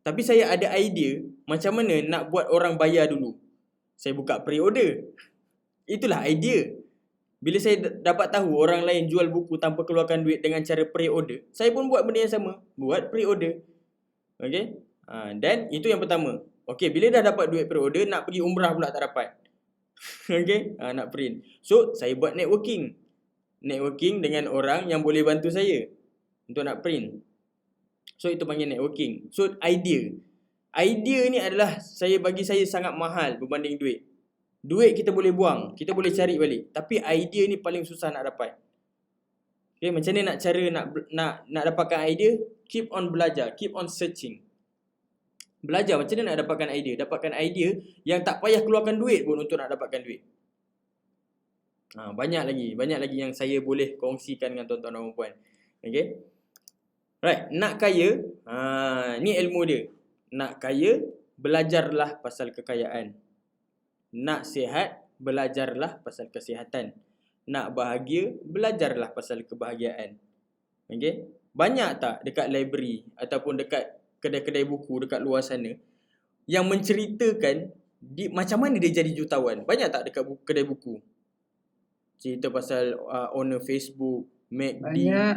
B: Tapi saya ada idea macam mana nak buat orang bayar dulu. Saya buka pre-order. Itulah idea. Bila saya dapat tahu orang lain jual buku tanpa keluarkan duit dengan cara pre-order, saya pun buat benda yang sama. Buat pre-order. Dan itu yang pertama. Bila dah dapat duit pre-order, nak pergi umrah pula tak dapat. Nak print. So, saya buat networking. Networking dengan orang yang boleh bantu saya untuk nak print. So, itu panggil networking. So, idea. Idea ni adalah bagi saya sangat mahal berbanding duit. Duit kita boleh buang, kita boleh cari balik. Tapi idea ni paling susah nak dapat. Macam mana nak cara nak dapatkan idea? Keep on belajar, keep on searching. Belajar macam mana nak dapatkan idea. Dapatkan idea yang tak payah keluarkan duit pun untuk nak dapatkan duit. Banyak lagi yang saya boleh kongsikan dengan tuan-tuan dan puan. Right, nak kaya, ni ilmu dia. Nak kaya, belajarlah pasal kekayaan. Nak sihat, belajarlah pasal kesihatan. Nak bahagia, belajarlah pasal kebahagiaan. Banyak tak dekat library ataupun dekat kedai-kedai buku dekat luar sana yang menceritakan macam mana dia jadi jutawan? Banyak tak dekat kedai buku? Cerita pasal owner Facebook, McD.
C: Banyak.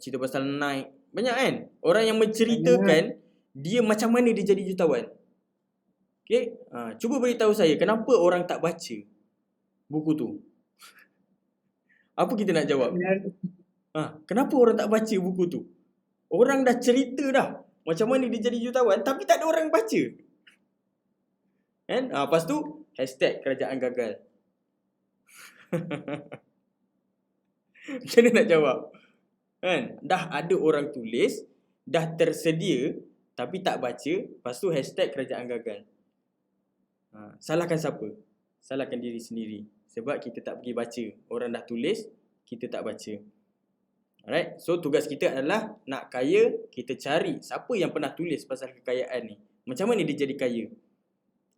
B: Cerita pasal Nike. Banyak kan? Orang yang menceritakan dia macam mana dia jadi jutawan. Okay? Cuba beritahu saya kenapa orang tak baca buku tu. Apa kita nak jawab? Kenapa orang tak baca buku tu? Orang dah cerita dah macam mana dia jadi jutawan, tapi tak ada orang baca. Kan? Lepas tu hashtag kerajaan gagal. Macam mana nak jawab? Kan? Dah ada orang tulis, dah tersedia, tapi tak baca. Lepas tu hashtag kerajaan gagal. Salahkan siapa? Salahkan diri sendiri. Sebab kita tak pergi baca. Orang dah tulis, kita tak baca. Alright, so tugas kita adalah nak kaya, kita cari siapa yang pernah tulis pasal kekayaan ni. Macam mana dia jadi kaya?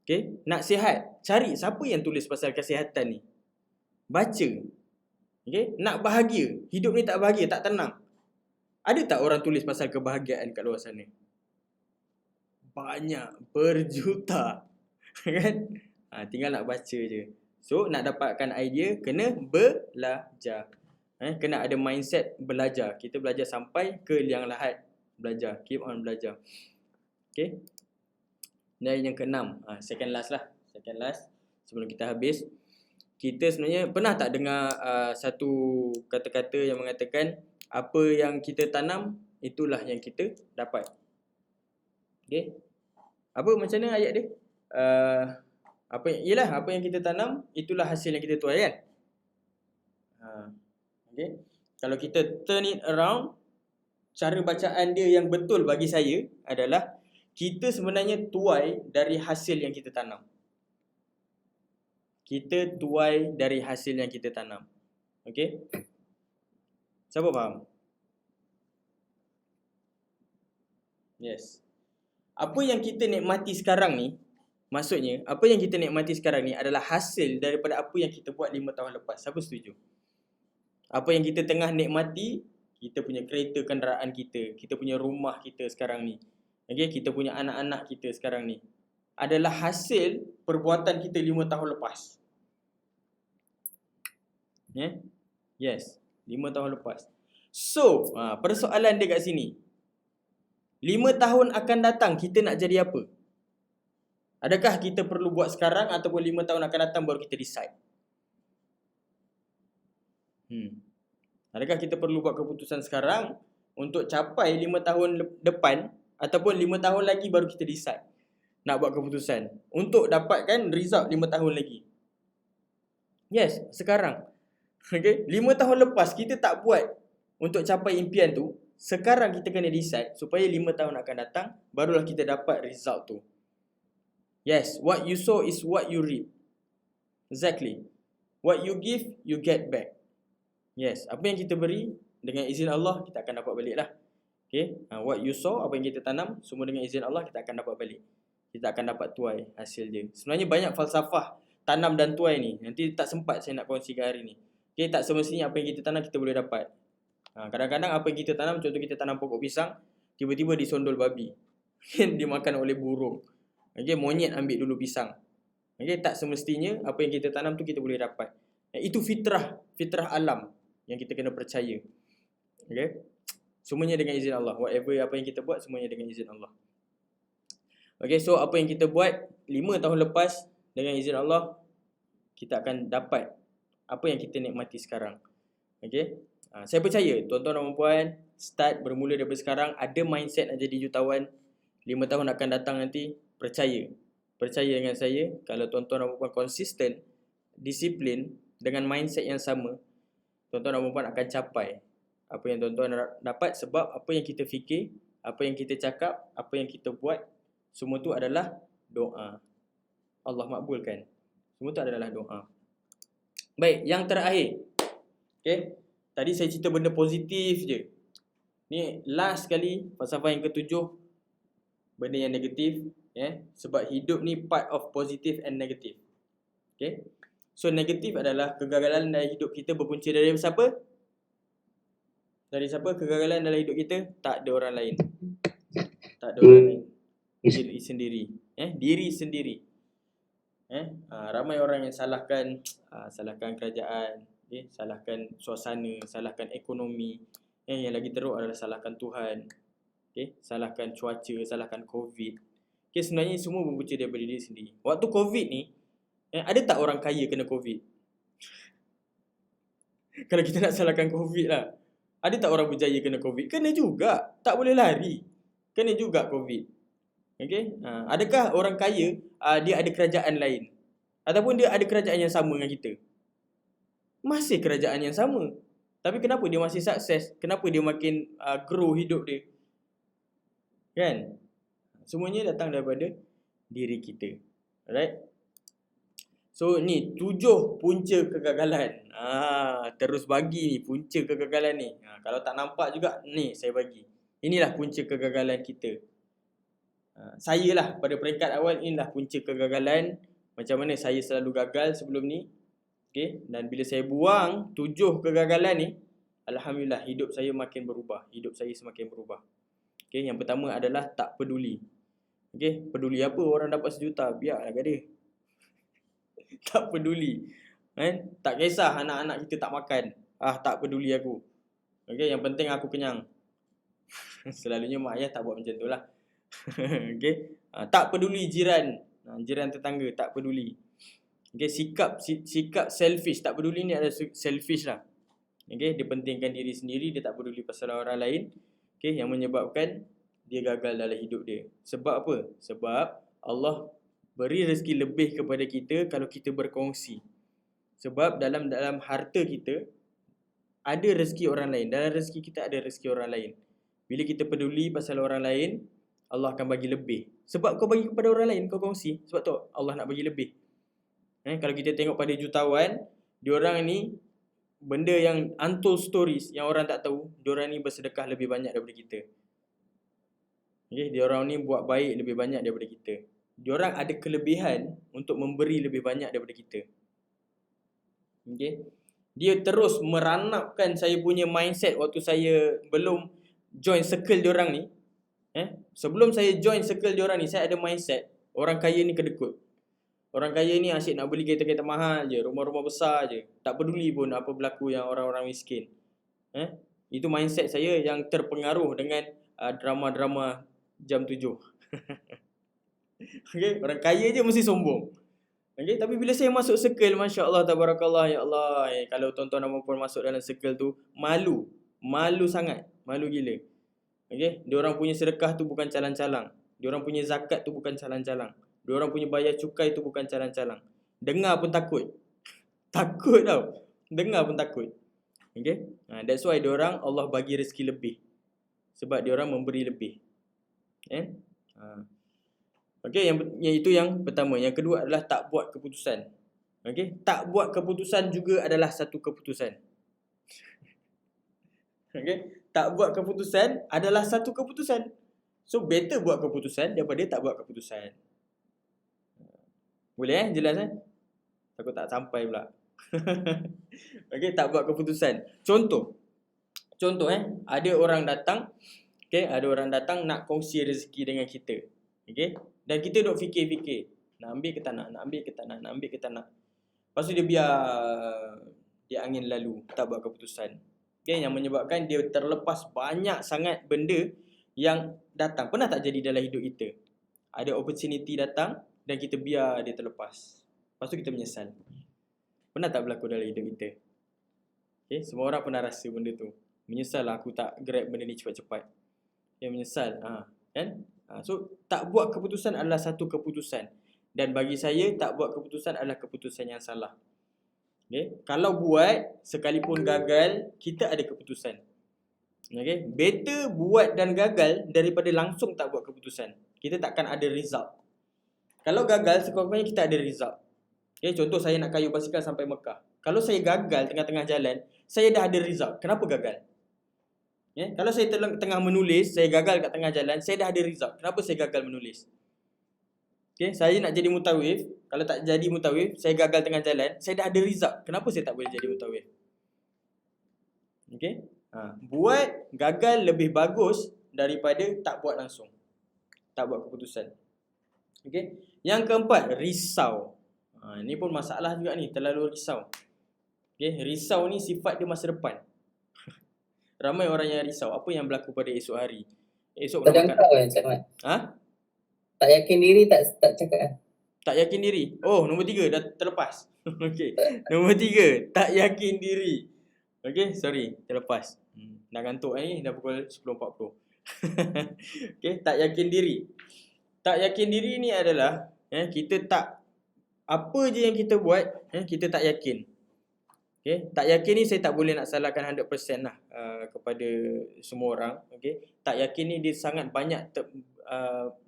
B: Okay, nak sihat, cari siapa yang tulis pasal kesihatan ni. Baca. Okay, nak bahagia, hidup ni tak bahagia, tak tenang. Ada tak orang tulis pasal kebahagiaan kat luar sana? Banyak, berjuta. Kan? Tinggal nak baca je. So, nak dapatkan idea, kena belajar. Kena ada mindset belajar. Kita belajar sampai ke liang lahat. Belajar. Keep on belajar. Okay. Dan yang keenam. Second last lah. Second last. Sebelum kita habis. Kita sebenarnya pernah tak dengar satu kata-kata yang mengatakan apa yang kita tanam, itulah yang kita dapat. Okay. Apa macam mana ayat dia? Apa yang kita tanam, itulah hasil yang kita tuai kan? Okay. Kalau kita turn it around, cara bacaan dia yang betul bagi saya adalah kita sebenarnya tuai dari hasil yang kita tanam. Kita tuai dari hasil yang kita tanam. Okay? Siapa faham? Yes. Apa yang kita nikmati sekarang ni, maksudnya, apa yang kita nikmati sekarang ni adalah hasil daripada apa yang kita buat 5 tahun lepas. Siapa setuju? Apa yang kita tengah nikmati, kita punya kereta kenderaan kita punya rumah kita sekarang ni, okay, kita punya anak-anak kita sekarang ni, adalah hasil perbuatan kita 5 tahun lepas. Yeah? Yes, 5 tahun lepas. So, persoalan dia kat sini. 5 tahun akan datang, kita nak jadi apa? Adakah kita perlu buat sekarang ataupun 5 tahun akan datang baru kita decide? Adakah kita perlu buat keputusan sekarang untuk capai 5 tahun depan ataupun 5 tahun lagi baru kita decide nak buat keputusan untuk dapatkan result 5 tahun lagi? Yes, sekarang. Okay? 5 tahun lepas kita tak buat untuk capai impian tu, sekarang kita kena decide supaya 5 tahun akan datang barulah kita dapat result tu. Yes, what you sow is what you reap. Exactly. What you give, you get back. Yes, apa yang kita beri, dengan izin Allah, kita akan dapat balik lah. Okay, what you sow, apa yang kita tanam, semua dengan izin Allah, kita akan dapat balik. Kita akan dapat tuai hasil dia. Sebenarnya banyak falsafah tanam dan tuai ni. Nanti tak sempat saya nak kongsikan hari ni. Okay, tak semestinya apa yang kita tanam, kita boleh dapat. Kadang-kadang apa yang kita tanam, contoh kita tanam pokok pisang, tiba-tiba disondol babi. Dimakan oleh burung. Okay, monyet ambil dulu pisang. Okay, tak semestinya apa yang kita tanam tu kita boleh dapat. Itu fitrah alam yang kita kena percaya. Okay, semuanya dengan izin Allah. Whatever apa yang kita buat, semuanya dengan izin Allah. Okay, so apa yang kita buat 5 tahun lepas, dengan izin Allah, kita akan dapat apa yang kita nikmati sekarang. Okay, saya percaya tuan-tuan dan puan, start bermula daripada sekarang, ada mindset nak jadi jutawan 5 tahun akan datang nanti. Percaya dengan saya, kalau tuan-tuan dan puan konsisten, disiplin, dengan mindset yang sama, tuan-tuan dan puan akan capai apa yang tuan-tuan dapat. Sebab apa yang kita fikir, apa yang kita cakap, apa yang kita buat, semua tu adalah doa. Allah makbulkan. Semua tu adalah doa. Baik, yang terakhir. Okay, tadi saya cerita benda positif je. Ni last kali, falsafah yang ketujuh, benda yang negatif. Sebab hidup ni part of positive and negative. Okay, so negatif adalah kegagalan dalam hidup kita berpunca dari siapa? Dari siapa kegagalan dalam hidup kita? Tak ada orang lain. Tak ada orang lain. Diri sendiri. Diri sendiri. Ramai orang yang salahkan kerajaan, salahkan suasana, salahkan ekonomi. Yang lagi teruk adalah salahkan Tuhan. Salahkan cuaca, salahkan COVID. Okay, sebenarnya semua berpunca daripada diri sendiri. Waktu COVID ni, ada tak orang kaya kena COVID? Kalau kita nak salahkan COVID lah. Ada tak orang berjaya kena COVID? Kena juga. Tak boleh lari. Kena juga COVID. Okay? Adakah orang kaya dia ada kerajaan lain? Ataupun dia ada kerajaan yang sama dengan kita? Masih kerajaan yang sama. Tapi kenapa dia masih sukses? Kenapa dia makin grow hidup dia? Kan? Semuanya datang daripada diri kita. Alright? So ni 7 punca kegagalan. Terus bagi ni punca kegagalan ni. Kalau tak nampak juga ni saya bagi. Inilah punca kegagalan kita. Saya lah pada peringkat awal, inilah punca kegagalan. Macam mana saya selalu gagal sebelum ni. Okay? Dan bila saya buang 7 kegagalan ni, alhamdulillah hidup saya makin berubah. Hidup saya semakin berubah. Okay? Yang pertama adalah tak peduli. Okay? Peduli apa orang dapat 1 juta, biarlah kat dia. Tak peduli. Tak kisah anak-anak kita tak makan. Tak peduli aku. Okay? Yang penting aku kenyang. Selalunya mak ayah tak buat macam tu lah. Okay? Tak peduli jiran. Jiran tetangga tak peduli. Okay? Sikap selfish. Tak peduli ni adalah selfish lah. Okay? Dia pentingkan diri sendiri. Dia tak peduli pasal orang lain. Okay? Yang menyebabkan dia gagal dalam hidup dia. Sebab apa? Sebab Allah beri rezeki lebih kepada kita kalau kita berkongsi. Sebab dalam harta kita ada rezeki orang lain. Dalam rezeki kita ada rezeki orang lain. Bila kita peduli pasal orang lain, Allah akan bagi lebih. Sebab kau bagi kepada orang lain, kau kongsi. Sebab tu Allah nak bagi lebih. Kalau kita tengok pada jutawan, diorang ni benda yang untold stories yang orang tak tahu, diorang ni bersedekah lebih banyak daripada kita. Okay, diorang ni buat baik lebih banyak daripada kita. Diorang ada kelebihan untuk memberi lebih banyak daripada kita. Okay. Dia terus meranapkan saya punya mindset waktu saya belum join circle diorang ni. Sebelum saya join circle diorang ni, saya ada mindset orang kaya ni kedekut. Orang kaya ni asyik nak beli kereta-kereta mahal je, rumah-rumah besar je. Tak peduli pun apa berlaku yang orang-orang miskin. Itu mindset saya yang terpengaruh dengan drama-drama jam 7. Okay, orang kaya je mesti sombong. Okay, tapi bila saya masuk circle, Masya Allah, Tabarakallah, Ya Allah, kalau tuan-tuan dan puan masuk dalam circle tu, malu sangat, malu gila. Okay, diorang punya sedekah tu bukan calang-calang. Diorang punya zakat tu bukan calang-calang. Diorang punya bayar cukai tu bukan calang-calang. Dengar pun takut. Takut tau. Dengar pun takut. Okay, that's why diorang Allah bagi rezeki lebih. Sebab diorang memberi lebih. Okay, itu yang pertama. Yang kedua adalah tak buat keputusan. Okay, tak buat keputusan juga adalah satu keputusan. Okay, tak buat keputusan adalah satu keputusan. So better buat keputusan daripada tak buat keputusan. Boleh jelas Takut tak sampai pula. Okay, tak buat keputusan. Contoh ada orang datang. Okay, ada orang datang nak kongsi rezeki dengan kita. Okay, dan kita duk fikir-fikir, nak ambil ke tak nak, nak ambil ke tak nak, nak ambil ke tak nak. Lepas tu dia biar dia angin lalu, tak buat keputusan. Okay, yang menyebabkan dia terlepas banyak sangat benda yang datang. Pernah tak jadi dalam hidup kita? Ada opportunity datang dan kita biar dia terlepas. Lepas tu kita menyesal. Pernah tak berlaku dalam hidup kita? Okay, semua orang pernah rasa benda tu. Menyesal lah aku tak grab benda ni cepat-cepat. Okay, menyesal. Kan? So tak buat keputusan adalah satu keputusan. Dan bagi saya tak buat keputusan adalah keputusan yang salah. Okay? Kalau buat sekalipun gagal, kita ada keputusan. Okay? Better buat dan gagal daripada langsung tak buat keputusan. Kita takkan ada result. Kalau gagal, sekurang-kurangnya kita ada result. Okay? Contoh saya nak kayuh basikal sampai Mekah. Kalau saya gagal tengah-tengah jalan, saya dah ada result. Kenapa gagal? Okay? Kalau saya tengah menulis, saya gagal kat tengah jalan, saya dah ada result. Kenapa saya gagal menulis? Okay? Saya nak jadi mutawif. Kalau tak jadi mutawif, saya gagal tengah jalan, saya dah ada result. Kenapa saya tak boleh jadi mutawif? Okay? Buat gagal lebih bagus daripada tak buat langsung. Tak buat keputusan. Okay? Yang keempat, risau. Ni pun masalah juga ni, terlalu risau. Okay? Risau ni sifat dia masa depan. Ramai orang yang risau. Apa yang berlaku pada esok hari? Esok
A: Pada kau Encik Mat. Tak yakin diri tak cakap.
B: Tak yakin diri. Oh, nombor 3 dah terlepas. Okey. Nombor 3, tak yakin diri. Okey, sorry, terlepas. Dah ngantuk ni, dah pukul 10.40. Okey, tak yakin diri. Tak yakin diri ni adalah kita tak, apa je yang kita buat, kita tak yakin. Okey, tak yakin ni saya tak boleh nak salahkan 100% lah kepada semua orang. Okey, tak yakin ni dia sangat banyak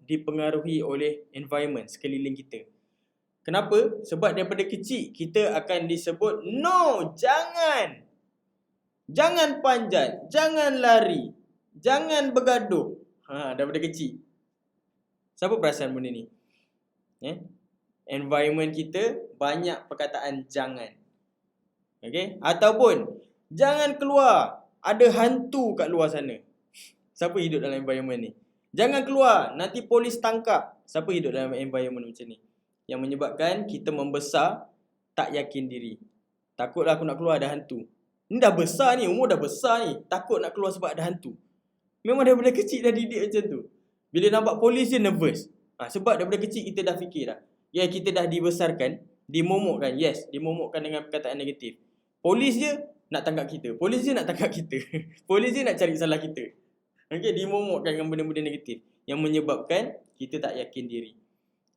B: dipengaruhi oleh environment sekeliling kita. Kenapa? Sebab daripada kecil kita akan disebut no, jangan. Jangan panjat, jangan lari, jangan bergaduh. Daripada kecil. Siapa perasan benda ni? Environment kita banyak perkataan jangan. Okey? Ataupun jangan keluar, ada hantu kat luar sana. Siapa hidup dalam environment ni? Jangan keluar, nanti polis tangkap. Siapa hidup dalam environment macam ni? Yang menyebabkan kita membesar tak yakin diri. Takutlah aku nak keluar ada hantu. Ni dah besar ni, umur dah besar ni, takut nak keluar sebab ada hantu. Memang daripada kecil dah didik macam tu. Bila nampak polis dia nervous. Sebab daripada kecil kita dah fikir dah. Ya, kita dah dibesarkan, dimomokkan. Yes, dimomokkan dengan perkataan negatif. Polis je nak tangkap kita. Polis je nak tangkap kita. Polis je nak cari salah kita. Okey, dimomokkan dengan benda-benda negatif yang menyebabkan kita tak yakin diri.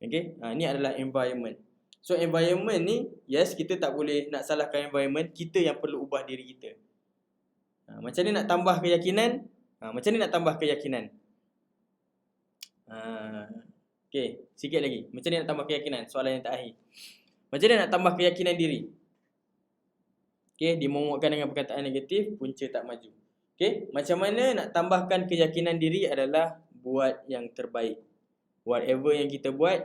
B: Okey, ni adalah environment. So environment ni, yes, kita tak boleh nak salahkan environment, kita yang perlu ubah diri kita. Macam ni nak tambah keyakinan? Macam ni nak tambah keyakinan? Okey, sikit lagi. Macam ni nak tambah keyakinan? Soalan yang terakhir. Macam ni nak tambah keyakinan diri? Okey, dimomokkan dengan perkataan negatif, punca tak maju. Okey, macam mana nak tambahkan keyakinan diri adalah buat yang terbaik. Whatever yang kita buat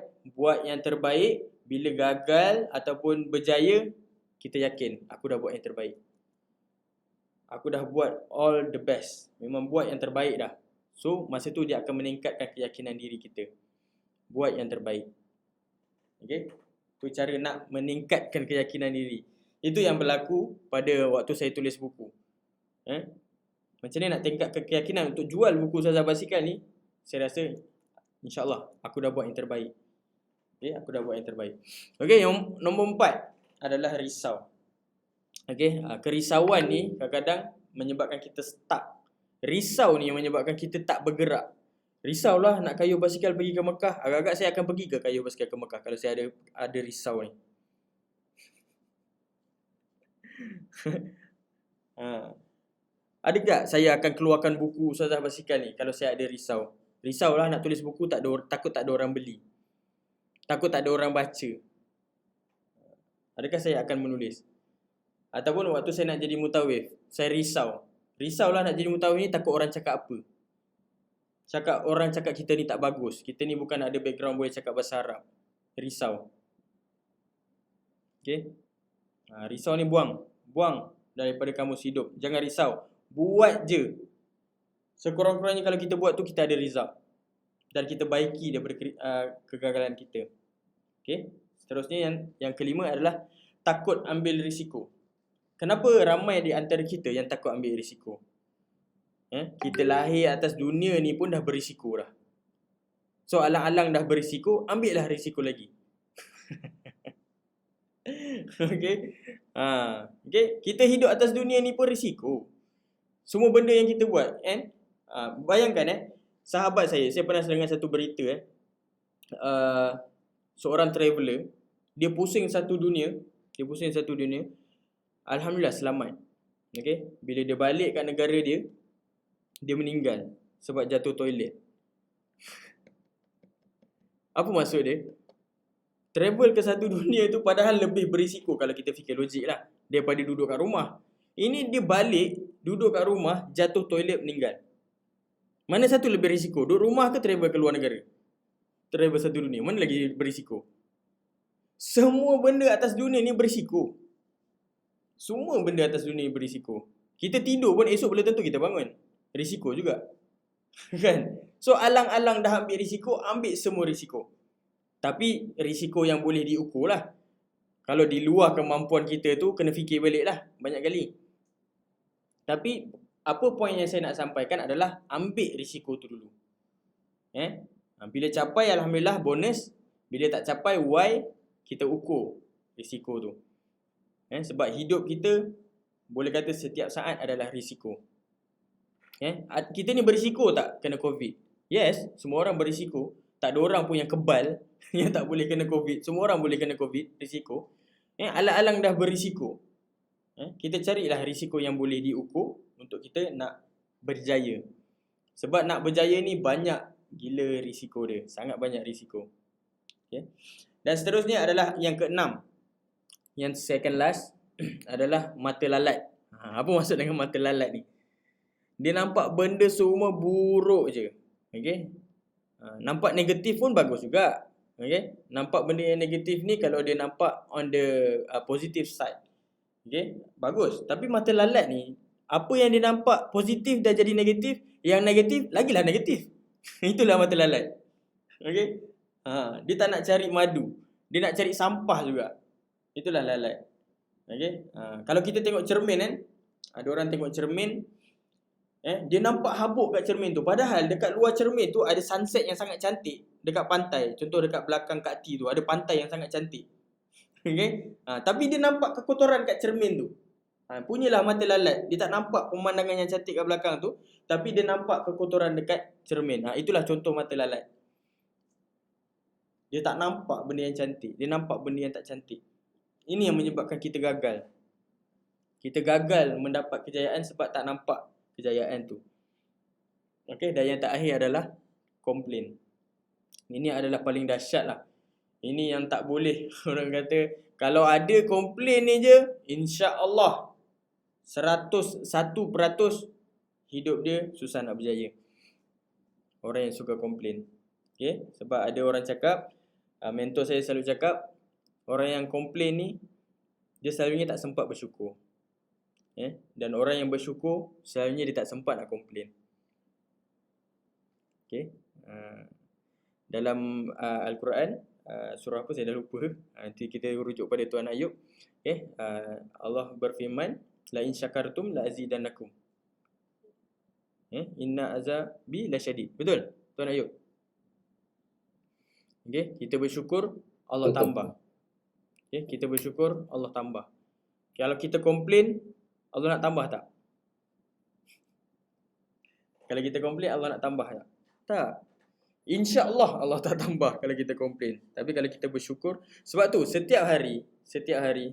B: yang terbaik. Bila gagal ataupun berjaya, kita yakin aku dah buat yang terbaik. Aku dah buat all the best. Memang buat yang terbaik dah. So, masa tu dia akan meningkatkan keyakinan diri kita. Buat yang terbaik. Okey? Itu cara nak meningkatkan keyakinan diri. Itu yang berlaku pada waktu saya tulis buku. Macam ni nak tingkatkan keyakinan untuk jual buku Ustazah Basikal ni, saya rasa insya-Allah aku dah buat yang terbaik. Okay, aku dah buat yang terbaik. Okey, yang nombor 4 adalah risau. Okey, kerisauan ni kadang-kadang menyebabkan kita stuck. Risau ni yang menyebabkan kita tak bergerak. Risaulah nak kayuh basikal pergi ke Mekah. Agak-agak saya akan pergi ke kayuh basikal ke Mekah kalau saya ada risau ni. Ada tak saya akan keluarkan buku Ustazah Basikal ni kalau saya ada risau? Risaulah nak tulis buku, takut tak ada orang beli. Takut tak ada orang baca. Adakah saya akan menulis? Ataupun waktu saya nak jadi mutawif, saya risau. Risaulah nak jadi mutawif ni, takut orang cakap apa. Orang cakap kita ni tak bagus. Kita ni bukan ada background boleh cakap bahasa Arab. Risau. Okay? Risau ni buang. Buang daripada kamus hidup. Jangan risau. Buat je. Sekurang-kurangnya kalau kita buat tu, kita ada result. Dan kita baiki daripada kegagalan kita. Okay? Seterusnya yang kelima adalah takut ambil risiko. Kenapa ramai di antara kita yang takut ambil risiko? Kita lahir atas dunia ni pun dah berisiko dah. So alang-alang dah berisiko, ambillah risiko lagi. Okay? Okay? Kita hidup atas dunia ni pun risiko. Semua benda yang kita buat, bayangkan sahabat saya pernah dengar satu berita seorang traveller, dia pusing satu dunia, alhamdulillah selamat. Okey, bila dia balik kat negara dia meninggal sebab jatuh toilet. Apa maksud dia? Travel ke satu dunia tu padahal lebih berisiko kalau kita fikir logik lah, daripada duduk kat rumah. Ini dia balik, duduk kat rumah, jatuh toilet, meninggal. Mana satu lebih risiko? Duduk rumah ke travel ke luar negara? Travel satu dunia, mana lagi berisiko? Semua benda atas dunia ni berisiko. Semua benda atas dunia ni berisiko. Kita tidur pun esok belum tentu kita bangun. Risiko juga. Kan? So alang-alang dah ambil risiko, ambil semua risiko. Tapi risiko yang boleh diukur lah. Kalau di luar kemampuan kita tu, kena fikir balik lah banyak kali. Tapi apa poin yang saya nak sampaikan adalah ambil risiko tu dulu. Bila capai alhamdulillah bonus, bila tak capai Y kita ukur risiko tu. Sebab hidup kita boleh kata setiap saat adalah risiko. Kita ni berisiko tak kena COVID? Yes, semua orang berisiko. Tak ada orang pun yang kebal yang tak boleh kena COVID. Semua orang boleh kena COVID, risiko. Alang-alang dah berisiko. Kita carilah risiko yang boleh diukur untuk kita nak berjaya. Sebab nak berjaya ni banyak gila risiko dia. Sangat banyak risiko. Okay. Dan seterusnya adalah yang keenam. Yang second last adalah mata lalat. Apa maksud dengan mata lalat ni? Dia nampak benda semua buruk je. Okay. Nampak negatif pun bagus juga. Okay. Nampak benda yang negatif ni kalau dia nampak on the positive side. Okay. Bagus. Tapi mata lalat ni, apa yang dia nampak positif dah jadi negatif, yang negatif lagilah negatif. Itulah mata lalat. Okay. Dia tak nak cari madu. Dia nak cari sampah juga. Itulah lalat. Okay. Kalau kita tengok cermin kan, ada orang tengok cermin, dia nampak habuk kat cermin tu. Padahal dekat luar cermin tu ada sunset yang sangat cantik dekat pantai. Contoh dekat belakang Kak T tu ada pantai yang sangat cantik. Okay. Tapi dia nampak kekotoran kat cermin tu. Punyalah mata lalat. Dia tak nampak pemandangan yang cantik kat belakang tu, tapi dia nampak kekotoran dekat cermin. Itulah contoh mata lalat. Dia tak nampak benda yang cantik, dia nampak benda yang tak cantik. Ini yang menyebabkan kita gagal. Kita gagal mendapat kejayaan sebab tak nampak kejayaan tu. Okay, dan yang terakhir adalah komplain. Ini adalah paling dahsyat lah. Ini yang tak boleh. Orang kata, kalau ada komplain ni je, insya-Allah 101% hidup dia susah nak berjaya. Orang yang suka komplain. Okay, sebab ada orang cakap, mentor saya selalu cakap, orang yang komplain ni, dia selalunya tak sempat bersyukur. Dan orang yang bersyukur, selalunya dia tak sempat nak komplain. Okay. Dalam Al-Quran, surah apa saya dah lupa. Nanti kita rujuk pada Tuan Ayub. Okay. Allah berfirman, la in syakartum la azidannakum. Inna azabi lasyadid. Betul Tuan Ayub? Okay. Kita bersyukur, Allah tambah. Okay. Kita bersyukur, Allah tambah. Kalau kita komplain, Allah nak tambah tak? Kalau kita komplain, Allah nak tambah tak? Tak. InsyaAllah Allah tak tambah kalau kita komplain. Tapi kalau kita bersyukur, sebab tu setiap hari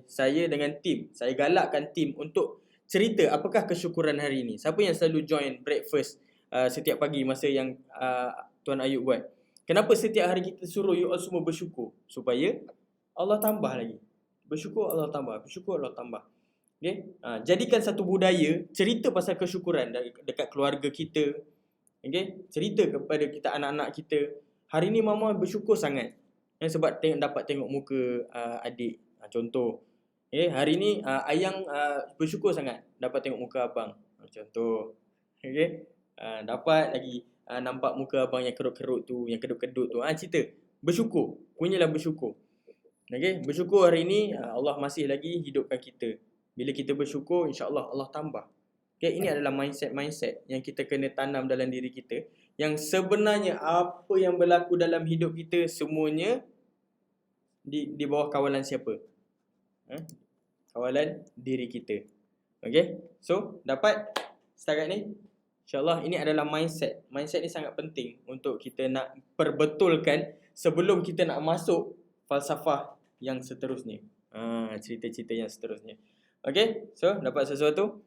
B: saya dengan tim, saya galakkan tim untuk cerita apakah kesyukuran hari ni. Siapa yang selalu join breakfast setiap pagi masa yang Tuan Ayub buat? Kenapa setiap hari kita suruh you all semua bersyukur? Supaya Allah tambah lagi. Bersyukur Allah tambah, bersyukur Allah tambah. Okay? Jadikan satu budaya cerita pasal kesyukuran dekat keluarga kita. Okay? Cerita kepada kita anak-anak kita. Hari ni mama bersyukur sangat sebab dapat tengok muka adik. Contoh. Okay? Hari ni ayang bersyukur sangat dapat tengok muka abang. Contoh. Okay? Dapat lagi nampak muka abang yang kerut-kerut tu, yang kedut-kedut tu. Cerita. Bersyukur. Punyalah bersyukur. Okay? Bersyukur hari ni Allah masih lagi hidupkan kita. Bila kita bersyukur, insya-Allah Allah tambah. Okay, ini adalah mindset yang kita kena tanam dalam diri kita. Yang sebenarnya apa yang berlaku dalam hidup kita semuanya di bawah kawalan siapa? Kawalan diri kita. Okay, so dapat setakat ni? InsyaAllah ini adalah mindset. Mindset ni sangat penting untuk kita nak perbetulkan sebelum kita nak masuk falsafah yang seterusnya. Cerita-cerita yang seterusnya. Okay, so dapat sesuatu?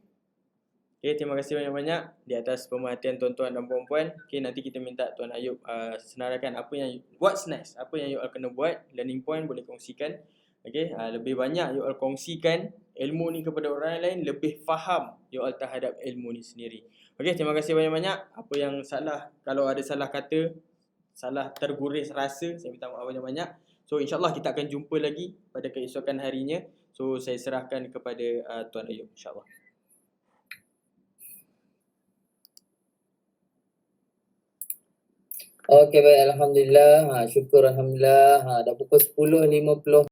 B: Okay, terima kasih banyak-banyak di atas pemerhatian tuan-tuan dan puan-puan. Okay, nanti kita minta Tuan Ayub senaraikan apa yang, what's next, apa yang you all kena buat, learning point boleh kongsikan. Okay, lebih banyak you all kongsikan ilmu ni kepada orang lain, lebih faham you all terhadap ilmu ni sendiri. Okay, terima kasih banyak-banyak. Apa yang salah, kalau ada salah kata, salah terguris rasa, saya minta maaf banyak-banyak. So insyaAllah kita akan jumpa lagi pada keesokan harinya. So saya serahkan kepada Tuan Ayub insyaAllah.
A: Okey, baik, alhamdulillah. Syukur alhamdulillah. Dah pukul 10.50.